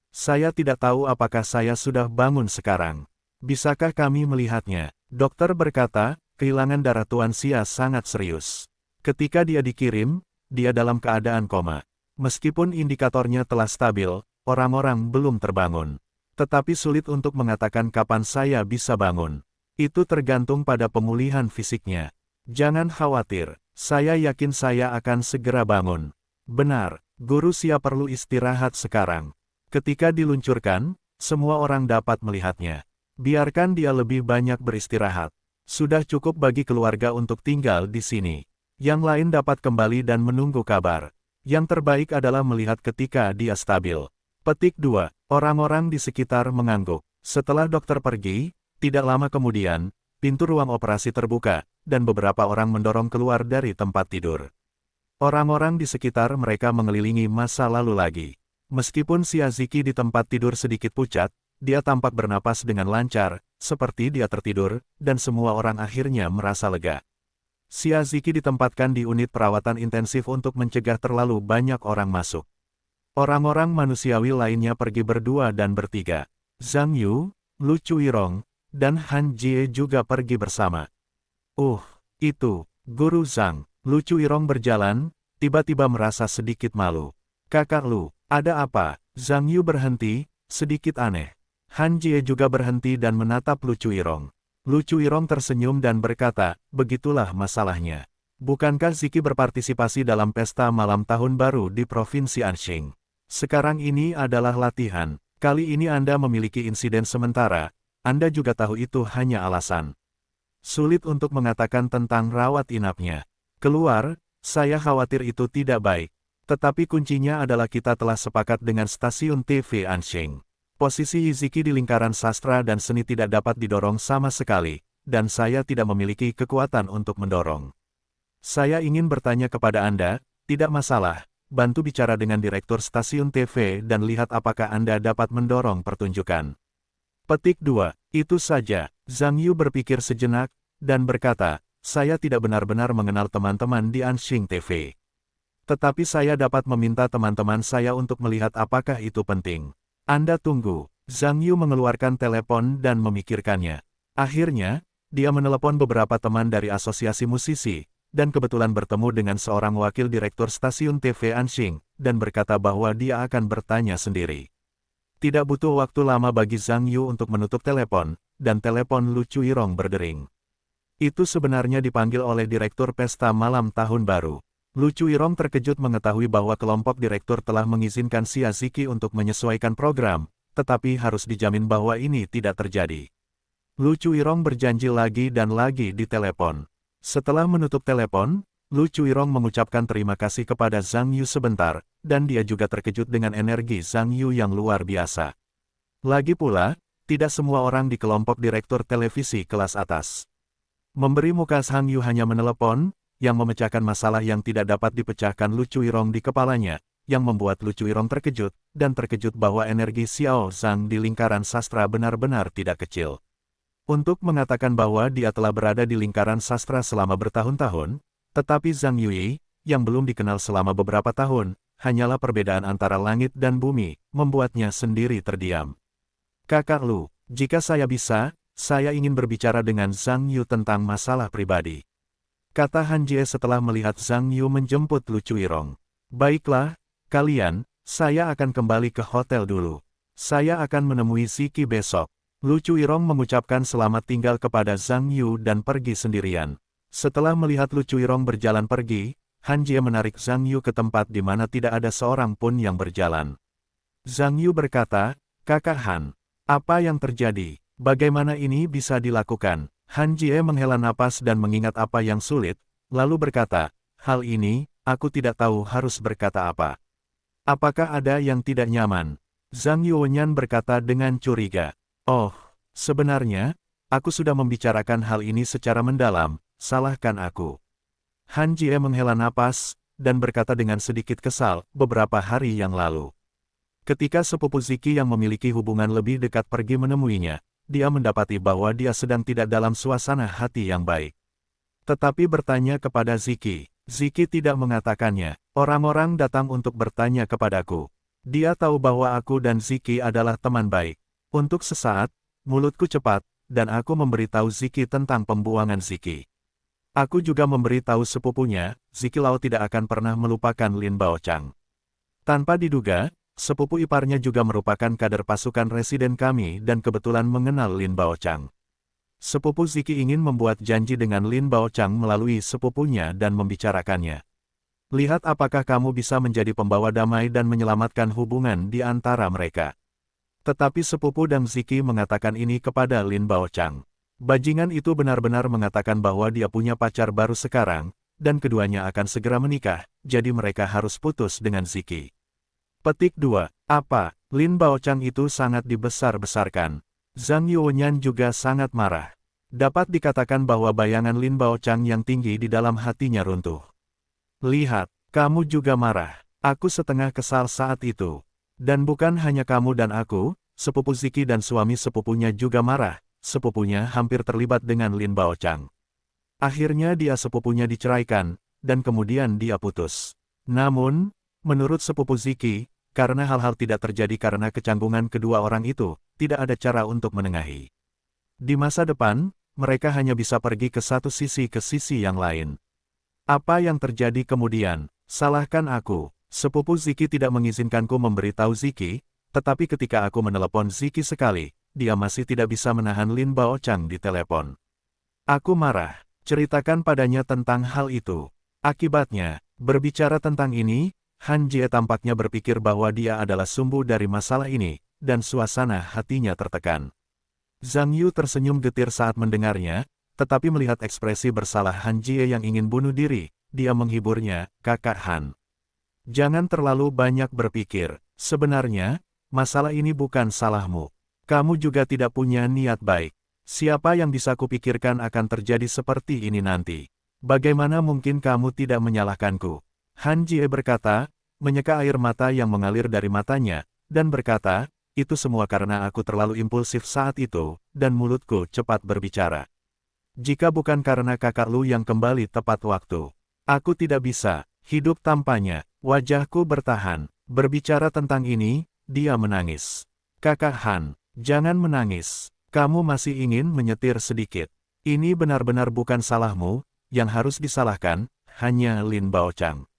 saya tidak tahu apakah saya sudah bangun sekarang. Bisakah kami melihatnya?" Dokter berkata, "Kehilangan darah Tuan Xia sangat serius. Ketika dia dikirim, dia dalam keadaan koma. Meskipun indikatornya telah stabil, orang-orang belum terbangun. Tetapi sulit untuk mengatakan kapan saya bisa bangun. Itu tergantung pada pemulihan fisiknya. Jangan khawatir. Saya yakin saya akan segera bangun." Benar, Guru Xia perlu istirahat sekarang. Ketika diluncurkan, semua orang dapat melihatnya. Biarkan dia lebih banyak beristirahat. Sudah cukup bagi keluarga untuk tinggal di sini. Yang lain dapat kembali dan menunggu kabar. Yang terbaik adalah melihat ketika dia stabil. Petik 2. Orang-orang di sekitar mengangguk. Setelah dokter pergi, tidak lama kemudian, pintu ruang operasi terbuka, dan beberapa orang mendorong keluar dari tempat tidur. Orang-orang di sekitar mereka mengelilingi masa lalu lagi. Meskipun Xia Ziki di tempat tidur sedikit pucat, dia tampak bernapas dengan lancar, seperti dia tertidur, dan semua orang akhirnya merasa lega. Xia Ziki ditempatkan di unit perawatan intensif untuk mencegah terlalu banyak orang masuk. Orang-orang manusiawi lainnya pergi berdua dan bertiga. Zhang Yu, Lu Chuirong, dan Han Jie juga pergi bersama. Itu, Guru Zhang. Lu Chuirong berjalan, tiba-tiba merasa sedikit malu. "Kakak Lu, ada apa?" Zhang Yu berhenti, sedikit aneh. Han Jie juga berhenti dan menatap Lu Chuirong. Lu Chuirong tersenyum dan berkata, "Begitulah masalahnya. Bukankah Ziki berpartisipasi dalam pesta malam tahun baru di Provinsi Anxing? Sekarang ini adalah latihan. Kali ini Anda memiliki insiden sementara. Anda juga tahu itu hanya alasan. Sulit untuk mengatakan tentang rawat inapnya. Keluar, saya khawatir itu tidak baik. Tetapi kuncinya adalah kita telah sepakat dengan stasiun TV Anxing. Posisi Ziki di lingkaran sastra dan seni tidak dapat didorong sama sekali, dan saya tidak memiliki kekuatan untuk mendorong. Saya ingin bertanya kepada Anda, tidak masalah, bantu bicara dengan direktur stasiun TV dan lihat apakah Anda dapat mendorong pertunjukan." Petik 2. Itu saja. Zhang Yu berpikir sejenak, dan berkata, "Saya tidak benar-benar mengenal teman-teman di Anxing TV. Tetapi saya dapat meminta teman-teman saya untuk melihat apakah itu penting. Anda tunggu." Zhang Yu mengeluarkan telepon dan memikirkannya. Akhirnya, dia menelepon beberapa teman dari asosiasi musisi, dan kebetulan bertemu dengan seorang wakil direktur stasiun TV Anxing, dan berkata bahwa dia akan bertanya sendiri. Tidak butuh waktu lama bagi Zhang Yu untuk menutup telepon, dan telepon Lu Chuirong berdering. Itu sebenarnya dipanggil oleh direktur pesta malam tahun baru. Lu Chuirong terkejut mengetahui bahwa kelompok direktur telah mengizinkan Xia Ziki untuk menyesuaikan program, tetapi harus dijamin bahwa ini tidak terjadi. Lu Chuirong berjanji lagi dan lagi di telepon. Setelah menutup telepon, Lu Chuirong mengucapkan terima kasih kepada Zhang Yu sebentar, dan dia juga terkejut dengan energi Zhang Yu yang luar biasa. Lagi pula, tidak semua orang di kelompok direktur televisi kelas atas memberi muka Zhang Yu hanya menelepon, yang memecahkan masalah yang tidak dapat dipecahkan Lu Chuirong di kepalanya, yang membuat Lu Chuirong terkejut, dan terkejut bahwa energi Xiao Zhang di lingkaran sastra benar-benar tidak kecil. Untuk mengatakan bahwa dia telah berada di lingkaran sastra selama bertahun-tahun, tetapi Zhang Yui, yang belum dikenal selama beberapa tahun, hanyalah perbedaan antara langit dan bumi, membuatnya sendiri terdiam. Kakak Lu, jika saya bisa, saya ingin berbicara dengan Zhang Yu tentang masalah pribadi. Kata Han Jie setelah melihat Zhang Yu menjemput Lu Chuirong. Baiklah, kalian, saya akan kembali ke hotel dulu. Saya akan menemui Ziki besok. Lu Chuirong mengucapkan selamat tinggal kepada Zhang Yu dan pergi sendirian. Setelah melihat Lu Chuirong berjalan pergi, Han Jie menarik Zhang Yu ke tempat di mana tidak ada seorang pun yang berjalan. Zhang Yu berkata, "Kakak Han, apa yang terjadi? Bagaimana ini bisa dilakukan?" Han Jie menghela napas dan mengingat apa yang sulit, lalu berkata, "Hal ini, aku tidak tahu harus berkata apa. Apakah ada yang tidak nyaman?" Zhang Yuonyan berkata dengan curiga, "Oh, sebenarnya, aku sudah membicarakan hal ini secara mendalam. Salahkan aku." Han Jie menghela napas, dan berkata dengan sedikit kesal, beberapa hari yang lalu. Ketika sepupu Ziki yang memiliki hubungan lebih dekat pergi menemuinya, dia mendapati bahwa dia sedang tidak dalam suasana hati yang baik. Tetapi bertanya kepada Ziki, Ziki tidak mengatakannya. Orang-orang datang untuk bertanya kepadaku. Dia tahu bahwa aku dan Ziki adalah teman baik. Untuk sesaat, mulutku cepat, dan aku memberitahu Ziki tentang pembuangan Ziki. Aku juga memberitahu sepupunya, Ziki Lao tidak akan pernah melupakan Lin Baochang. Tanpa diduga, sepupu iparnya juga merupakan kader pasukan residen kami dan kebetulan mengenal Lin Baochang. Sepupu Ziki ingin membuat janji dengan Lin Baochang melalui sepupunya dan membicarakannya. Lihat apakah kamu bisa menjadi pembawa damai dan menyelamatkan hubungan di antara mereka. Tetapi sepupu dan Ziki mengatakan ini kepada Lin Baochang. Bajingan itu benar-benar mengatakan bahwa dia punya pacar baru sekarang, dan keduanya akan segera menikah, jadi mereka harus putus dengan Ziki. Petik 2. Apa? Lin Baochang itu sangat dibesar-besarkan. Zhang Yuonyan juga sangat marah. Dapat dikatakan bahwa bayangan Lin Baochang yang tinggi di dalam hatinya runtuh. Lihat, kamu juga marah. Aku setengah kesal saat itu. Dan bukan hanya kamu dan aku, sepupu Ziki dan suami sepupunya juga marah. Sepupunya hampir terlibat dengan Lin Baochang. Akhirnya dia sepupunya diceraikan, dan kemudian dia putus. Namun, menurut sepupu Ziki, karena hal-hal tidak terjadi karena kecanggungan kedua orang itu, tidak ada cara untuk menengahi. Di masa depan, mereka hanya bisa pergi ke satu sisi ke sisi yang lain. Apa yang terjadi kemudian? Salahkan aku. Sepupu Ziki tidak mengizinkanku memberitahu Ziki, tetapi ketika aku menelepon Ziki sekali, dia masih tidak bisa menahan Lin Baochang di telepon. Aku marah. Ceritakan padanya tentang hal itu. Akibatnya, berbicara tentang ini, Han Jie tampaknya berpikir bahwa dia adalah sumbu dari masalah ini, dan suasana hatinya tertekan. Zhang Yu tersenyum getir saat mendengarnya, tetapi melihat ekspresi bersalah Han Jie yang ingin bunuh diri, dia menghiburnya, "Kakak Han. Jangan terlalu banyak berpikir. Sebenarnya, masalah ini bukan salahmu. Kamu juga tidak punya niat baik. Siapa yang bisa kupikirkan akan terjadi seperti ini nanti? Bagaimana mungkin kamu tidak menyalahkanku?" Han Jie berkata, menyeka air mata yang mengalir dari matanya, dan berkata, "Itu semua karena aku terlalu impulsif saat itu, dan mulutku cepat berbicara. Jika bukan karena kakak Lu yang kembali tepat waktu, aku tidak bisa hidup tanpanya." Wajahku bertahan. Berbicara tentang ini, dia menangis. "Kakak Han, jangan menangis. Kamu masih ingin menyetir sedikit. Ini benar-benar bukan salahmu, yang harus disalahkan, hanya Lin Baochang."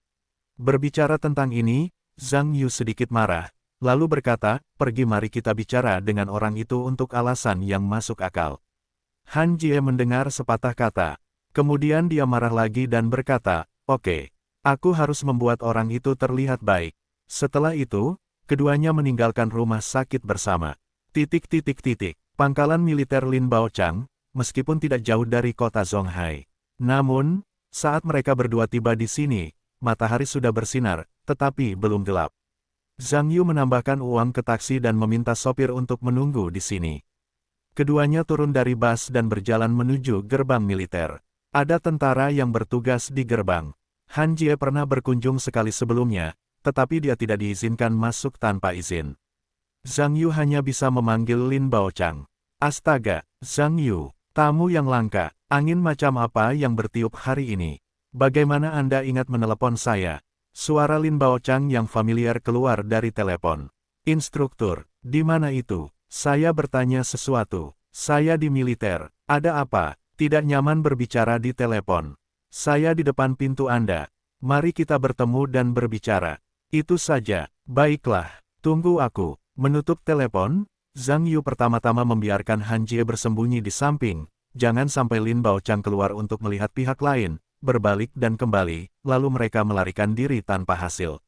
Berbicara tentang ini, Zhang Yu sedikit marah, lalu berkata, "Pergi mari kita bicara dengan orang itu untuk alasan yang masuk akal." Han Jie mendengar sepatah kata. Kemudian dia marah lagi dan berkata, "Oke, aku harus membuat orang itu terlihat baik." Setelah itu, keduanya meninggalkan rumah sakit bersama. Pangkalan militer Lin Baochang, meskipun tidak jauh dari kota Zonghai. Namun, Saat mereka berdua tiba di sini, matahari sudah bersinar, tetapi belum gelap. Zhang Yu menambahkan uang ke taksi dan meminta sopir untuk menunggu di sini. Keduanya turun dari bus dan berjalan menuju gerbang militer. Ada tentara yang bertugas di gerbang. Han Jie pernah berkunjung sekali sebelumnya, tetapi dia tidak diizinkan masuk tanpa izin. Zhang Yu hanya bisa memanggil Lin Baochang. Astaga, Zhang Yu, tamu yang langka, angin macam apa yang bertiup hari ini? Bagaimana Anda ingat menelepon saya? Suara Lin Baochang yang familiar keluar dari telepon. Instruktur, di mana itu? Saya bertanya sesuatu. Saya di militer. Ada apa? Tidak nyaman berbicara di telepon. Saya di depan pintu Anda. Mari kita bertemu dan berbicara. Itu saja. Baiklah. Tunggu aku. Menutup telepon, Zhang Yu pertama-tama membiarkan Han Jie bersembunyi di samping. Jangan sampai Lin Baochang keluar untuk melihat pihak lain. Berbalik dan kembali, lalu mereka melarikan diri tanpa hasil.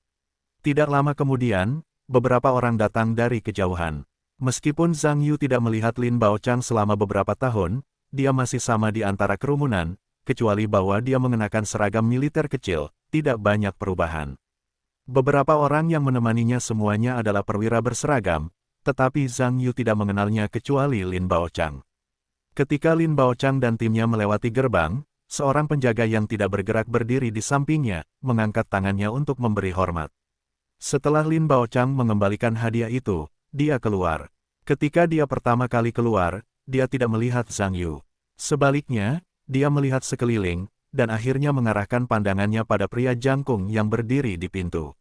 Tidak lama kemudian, beberapa orang datang dari kejauhan. Meskipun Zhang Yu tidak melihat Lin Baochang selama beberapa tahun, dia masih sama di antara kerumunan, kecuali bahwa dia mengenakan seragam militer kecil, tidak banyak perubahan. Beberapa orang yang menemaninya semuanya adalah perwira berseragam, tetapi Zhang Yu tidak mengenalnya kecuali Lin Baochang. Ketika Lin Baochang dan timnya melewati gerbang, seorang penjaga yang tidak bergerak berdiri di sampingnya, mengangkat tangannya untuk memberi hormat. Setelah Lin Baochang mengembalikan hadiah itu, dia keluar. Ketika dia pertama kali keluar, dia tidak melihat Zhang Yu. Sebaliknya, dia melihat sekeliling, dan akhirnya mengarahkan pandangannya pada pria jangkung yang berdiri di pintu.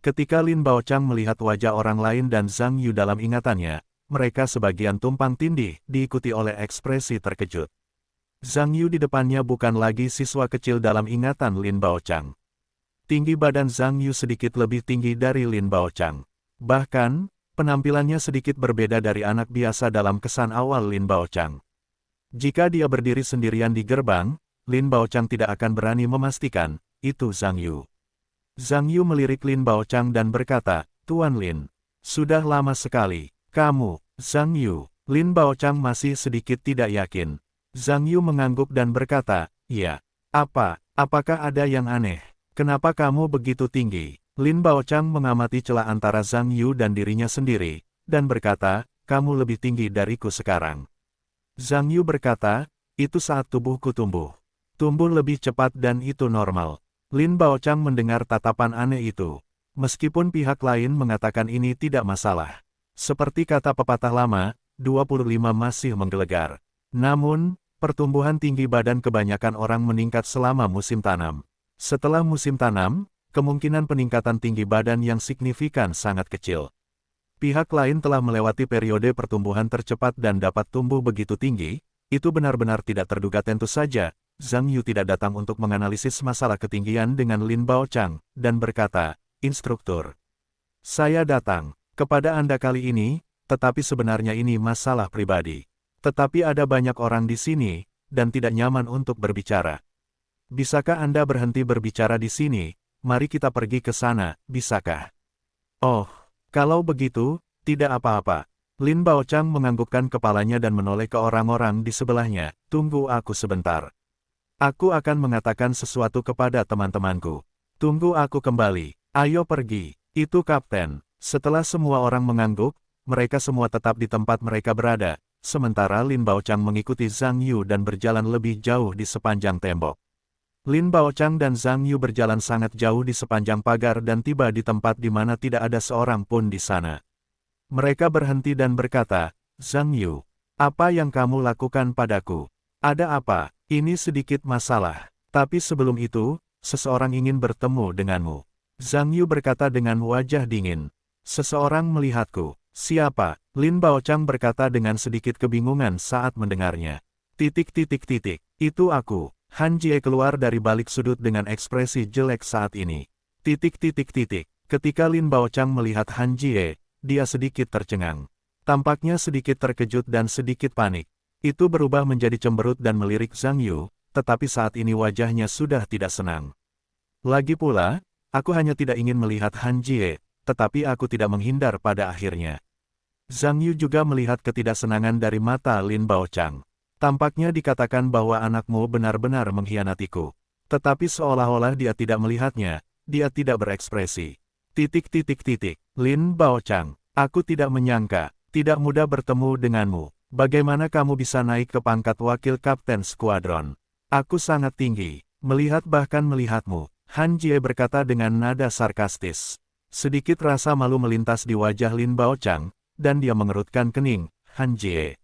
Ketika Lin Baochang melihat wajah orang lain dan Zhang Yu dalam ingatannya, mereka sebagian tumpang tindih, diikuti oleh ekspresi terkejut. Zhang Yu di depannya bukan lagi siswa kecil dalam ingatan Lin Baochang. Tinggi badan Zhang Yu sedikit lebih tinggi dari Lin Baochang. Bahkan, penampilannya sedikit berbeda dari anak biasa dalam kesan awal Lin Baochang. Jika dia berdiri sendirian di gerbang, Lin Baochang tidak akan berani memastikan, itu Zhang Yu. Zhang Yu melirik Lin Baochang dan berkata, Tuan Lin, sudah lama sekali, kamu, Zhang Yu. Lin Baochang masih sedikit tidak yakin. Zhang Yu mengangguk dan berkata, iya. Apakah ada yang aneh? Kenapa kamu begitu tinggi? Lin Baochang mengamati celah antara Zhang Yu dan dirinya sendiri, dan berkata, kamu lebih tinggi dariku sekarang. Zhang Yu berkata, itu saat tubuhku tumbuh. Tumbuh lebih cepat dan itu normal. Lin Baochang mendengar tatapan aneh itu. Meskipun pihak lain mengatakan ini tidak masalah. Seperti kata pepatah lama, 25 masih menggelegar. Namun, pertumbuhan tinggi badan kebanyakan orang meningkat selama musim tanam. Setelah musim tanam, kemungkinan peningkatan tinggi badan yang signifikan sangat kecil. Pihak lain telah melewati periode pertumbuhan tercepat dan dapat tumbuh begitu tinggi, itu benar-benar tidak terduga. Tentu saja, Zhang Yu tidak datang untuk menganalisis masalah ketinggian dengan Lin Baochang, dan berkata, Instruktur, saya datang kepada Anda kali ini, tetapi sebenarnya ini masalah pribadi. Tetapi ada banyak orang di sini, dan tidak nyaman untuk berbicara. Bisakah Anda berhenti berbicara di sini? Mari kita pergi ke sana, bisakah? Oh, kalau begitu, tidak apa-apa. Lin Baochang menganggukkan kepalanya dan menoleh ke orang-orang di sebelahnya. Tunggu aku sebentar. Aku akan mengatakan sesuatu kepada teman-temanku. Tunggu aku kembali. Ayo pergi. Itu kapten. Setelah semua orang mengangguk, mereka semua tetap di tempat mereka berada. Sementara Lin Baochang mengikuti Zhang Yu dan berjalan lebih jauh di sepanjang tembok. Lin Baochang dan Zhang Yu berjalan sangat jauh di sepanjang pagar dan tiba di tempat di mana tidak ada seorang pun di sana. Mereka berhenti dan berkata, Zhang Yu, apa yang kamu lakukan padaku? Ada apa? Ini sedikit masalah. Tapi sebelum itu, seseorang ingin bertemu denganmu. Zhang Yu berkata dengan wajah dingin. Seseorang melihatku. Siapa? Lin Baochang berkata dengan sedikit kebingungan saat mendengarnya. Itu aku. Han Jie keluar dari balik sudut dengan ekspresi jelek saat ini. Ketika Lin Baochang melihat Han Jie, dia sedikit tercengang. Tampaknya sedikit terkejut dan sedikit panik. Itu berubah menjadi cemberut dan melirik Zhang Yu, tetapi saat ini wajahnya sudah tidak senang. Lagi pula, aku hanya tidak ingin melihat Han Jie, tetapi aku tidak menghindar pada akhirnya. Zhang Yu juga melihat ketidaksenangan dari mata Lin Baochang. Tampaknya dikatakan bahwa anakmu benar-benar mengkhianatiku. Tetapi seolah-olah dia tidak melihatnya, dia tidak berekspresi. Lin Baochang, aku tidak menyangka, tidak mudah bertemu denganmu. Bagaimana kamu bisa naik ke pangkat wakil kapten skuadron? Aku sangat tinggi, bahkan melihatmu, Han Jie berkata dengan nada sarkastis. Sedikit rasa malu melintas di wajah Lin Baochang, dan dia mengerutkan kening. Han Jie.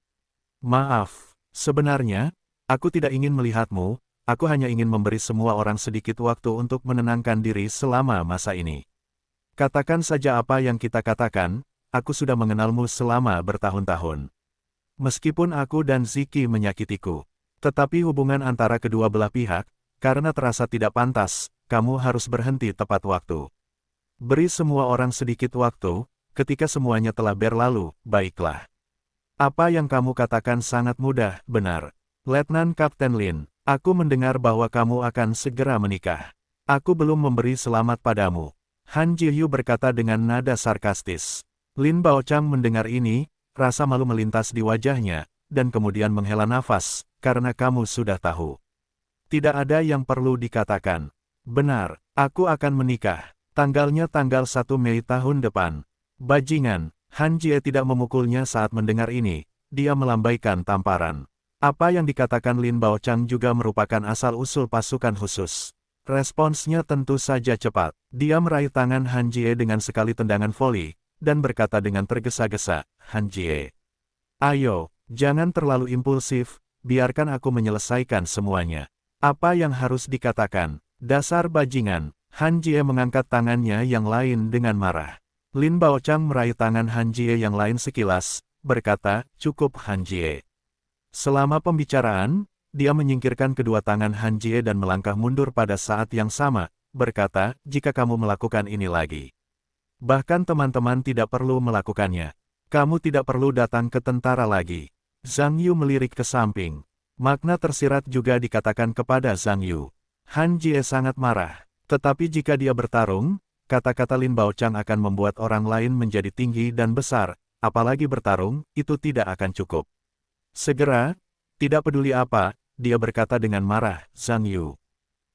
Maaf, sebenarnya, aku tidak ingin melihatmu, aku hanya ingin memberi semua orang sedikit waktu untuk menenangkan diri selama masa ini. Katakan saja apa yang kita katakan, aku sudah mengenalmu selama bertahun-tahun. Meskipun aku dan Ziki menyakitiku, tetapi hubungan antara kedua belah pihak, karena terasa tidak pantas, kamu harus berhenti tepat waktu. Beri semua orang sedikit waktu, ketika semuanya telah berlalu, baiklah. Apa yang kamu katakan sangat mudah, benar. Letnan Kapten Lin, aku mendengar bahwa kamu akan segera menikah. Aku belum memberi selamat padamu. Han Ji-hyu berkata dengan nada sarkastis. Lin Baochang mendengar ini, rasa malu melintas di wajahnya, dan kemudian menghela nafas, karena kamu sudah tahu. Tidak ada yang perlu dikatakan. Benar, aku akan menikah. Tanggalnya tanggal 1 Mei tahun depan. Bajingan, Han Jie tidak memukulnya saat mendengar ini, dia melambaikan tamparan. Apa yang dikatakan Lin Baochang juga merupakan asal-usul pasukan khusus. Responsnya tentu saja cepat. Dia meraih tangan Han Jie dengan sekali tendangan voli, dan berkata dengan tergesa-gesa, Han Jie. Ayo, jangan terlalu impulsif, biarkan aku menyelesaikan semuanya. Apa yang harus dikatakan? Dasar bajingan. Han Jie mengangkat tangannya yang lain dengan marah. Lin Baochang meraih tangan Han Jie yang lain sekilas, berkata, cukup Han Jie. Selama pembicaraan, dia menyingkirkan kedua tangan Han Jie dan melangkah mundur pada saat yang sama, berkata, jika kamu melakukan ini lagi. Bahkan teman-teman tidak perlu melakukannya. Kamu tidak perlu datang ke tentara lagi. Zhang Yu melirik ke samping. Makna tersirat juga dikatakan kepada Zhang Yu. Han Jie sangat marah. Tetapi jika dia bertarung, kata-kata Lin Baochang akan membuat orang lain menjadi tinggi dan besar, apalagi bertarung, itu tidak akan cukup. Segera, tidak peduli apa, dia berkata dengan marah, Zhang Yu.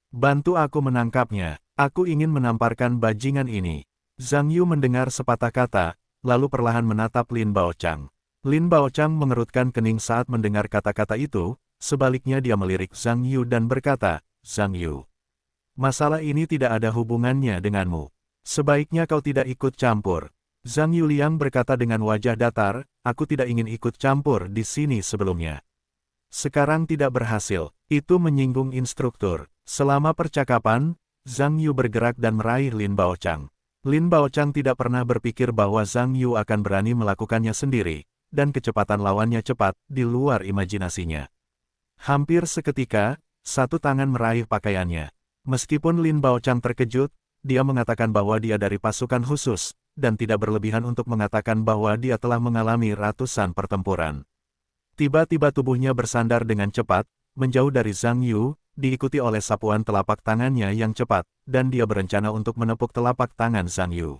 Bantu aku menangkapnya, aku ingin menamparkan bajingan ini. Zhang Yu mendengar sepatah kata, lalu perlahan menatap Lin Baochang. Lin Baochang mengerutkan kening saat mendengar kata-kata itu, sebaliknya dia melirik Zhang Yu dan berkata, Zhang Yu. Masalah ini tidak ada hubungannya denganmu. Sebaiknya kau tidak ikut campur. Zhang Yuliang berkata dengan wajah datar, aku tidak ingin ikut campur di sini sebelumnya. Sekarang tidak berhasil, itu menyinggung instruktur. Selama percakapan, Zhang Yu bergerak dan meraih Lin Baochang. Lin Baochang tidak pernah berpikir bahwa Zhang Yu akan berani melakukannya sendiri, dan kecepatan lawannya cepat, di luar imajinasinya. Hampir seketika, satu tangan meraih pakaiannya. Meskipun Lin Baochang terkejut, dia mengatakan bahwa dia dari pasukan khusus, dan tidak berlebihan untuk mengatakan bahwa dia telah mengalami ratusan pertempuran. Tiba-tiba tubuhnya bersandar dengan cepat, menjauh dari Zhang Yu, diikuti oleh sapuan telapak tangannya yang cepat, dan dia berencana untuk menepuk telapak tangan Zhang Yu.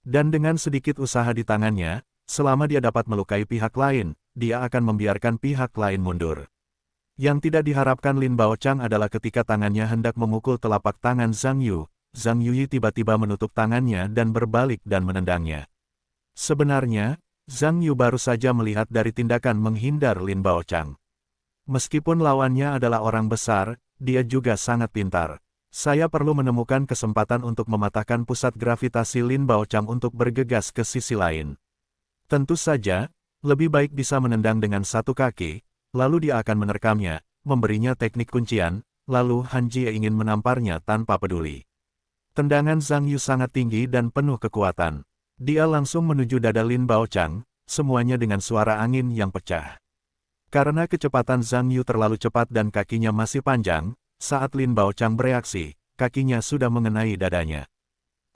Dan dengan sedikit usaha di tangannya, selama dia dapat melukai pihak lain, dia akan membiarkan pihak lain mundur. Yang tidak diharapkan Lin Baochang adalah ketika tangannya hendak memukul telapak tangan Zhang Yu, Zhang Yu tiba-tiba menutup tangannya dan berbalik dan menendangnya. Sebenarnya, Zhang Yu baru saja melihat dari tindakan menghindar Lin Baochang. Meskipun lawannya adalah orang besar, dia juga sangat pintar. Saya perlu menemukan kesempatan untuk mematahkan pusat gravitasi Lin Baochang untuk bergegas ke sisi lain. Tentu saja, lebih baik bisa menendang dengan satu kaki, lalu dia akan menerkamnya, memberinya teknik kuncian, lalu Han Jie ingin menamparnya tanpa peduli. Tendangan Zhang Yu sangat tinggi dan penuh kekuatan. Dia langsung menuju dada Lin Baochang, semuanya dengan suara angin yang pecah. Karena kecepatan Zhang Yu terlalu cepat dan kakinya masih panjang, saat Lin Baochang bereaksi, kakinya sudah mengenai dadanya.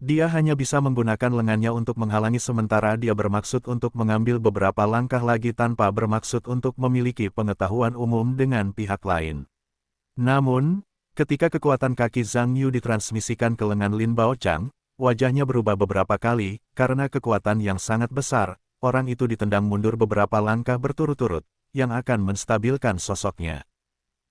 Dia hanya bisa menggunakan lengannya untuk menghalangi sementara dia bermaksud untuk mengambil beberapa langkah lagi tanpa bermaksud untuk memiliki pengetahuan umum dengan pihak lain. Namun, ketika kekuatan kaki Zhang Yu ditransmisikan ke lengan Lin Baochang, wajahnya berubah beberapa kali, karena kekuatan yang sangat besar, orang itu ditendang mundur beberapa langkah berturut-turut, yang akan menstabilkan sosoknya.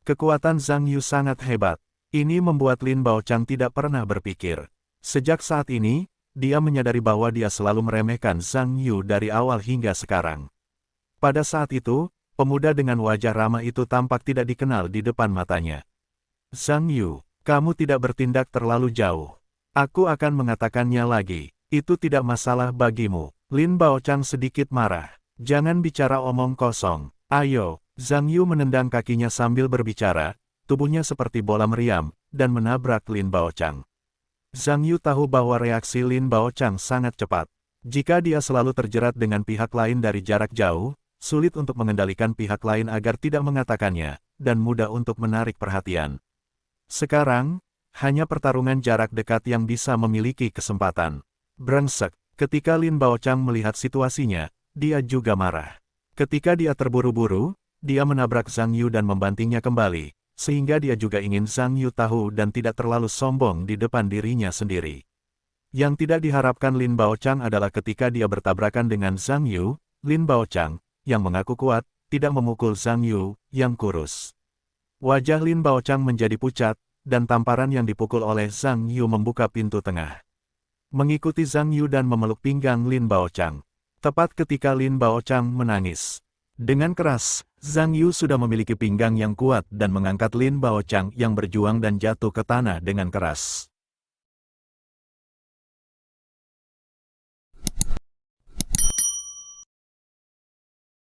Kekuatan Zhang Yu sangat hebat. Ini membuat Lin Baochang tidak pernah berpikir. Sejak saat ini, dia menyadari bahwa dia selalu meremehkan Zhang Yu dari awal hingga sekarang. Pada saat itu, pemuda dengan wajah ramah itu tampak tidak dikenal di depan matanya. Zhang Yu, kamu tidak bertindak terlalu jauh. Aku akan mengatakannya lagi. Itu tidak masalah bagimu. Lin Baochang sedikit marah. Jangan bicara omong kosong. Ayo. Zhang Yu menendang kakinya sambil berbicara. Tubuhnya seperti bola meriam, dan menabrak Lin Baochang. Zhang Yu tahu bahwa reaksi Lin Baochang sangat cepat. Jika dia selalu terjerat dengan pihak lain dari jarak jauh, sulit untuk mengendalikan pihak lain agar tidak mengatakannya, dan mudah untuk menarik perhatian. Sekarang, hanya pertarungan jarak dekat yang bisa memiliki kesempatan. Brengsek, ketika Lin Baochang melihat situasinya, dia juga marah. Ketika dia terburu-buru, dia menabrak Zhang Yu dan membantingnya kembali, sehingga dia juga ingin Zhang Yu tahu dan tidak terlalu sombong di depan dirinya sendiri. Yang tidak diharapkan Lin Baochang adalah ketika dia bertabrakan dengan Zhang Yu, Lin Baochang, yang mengaku kuat, tidak memukul Zhang Yu, yang kurus. Wajah Lin Baochang menjadi pucat, dan tamparan yang dipukul oleh Zhang Yu membuka pintu tengah. Mengikuti Zhang Yu dan memeluk pinggang Lin Baochang. Tepat ketika Lin Baochang menangis. Dengan keras, Zhang Yu sudah memiliki pinggang yang kuat dan mengangkat Lin Baochang yang berjuang dan jatuh ke tanah dengan keras.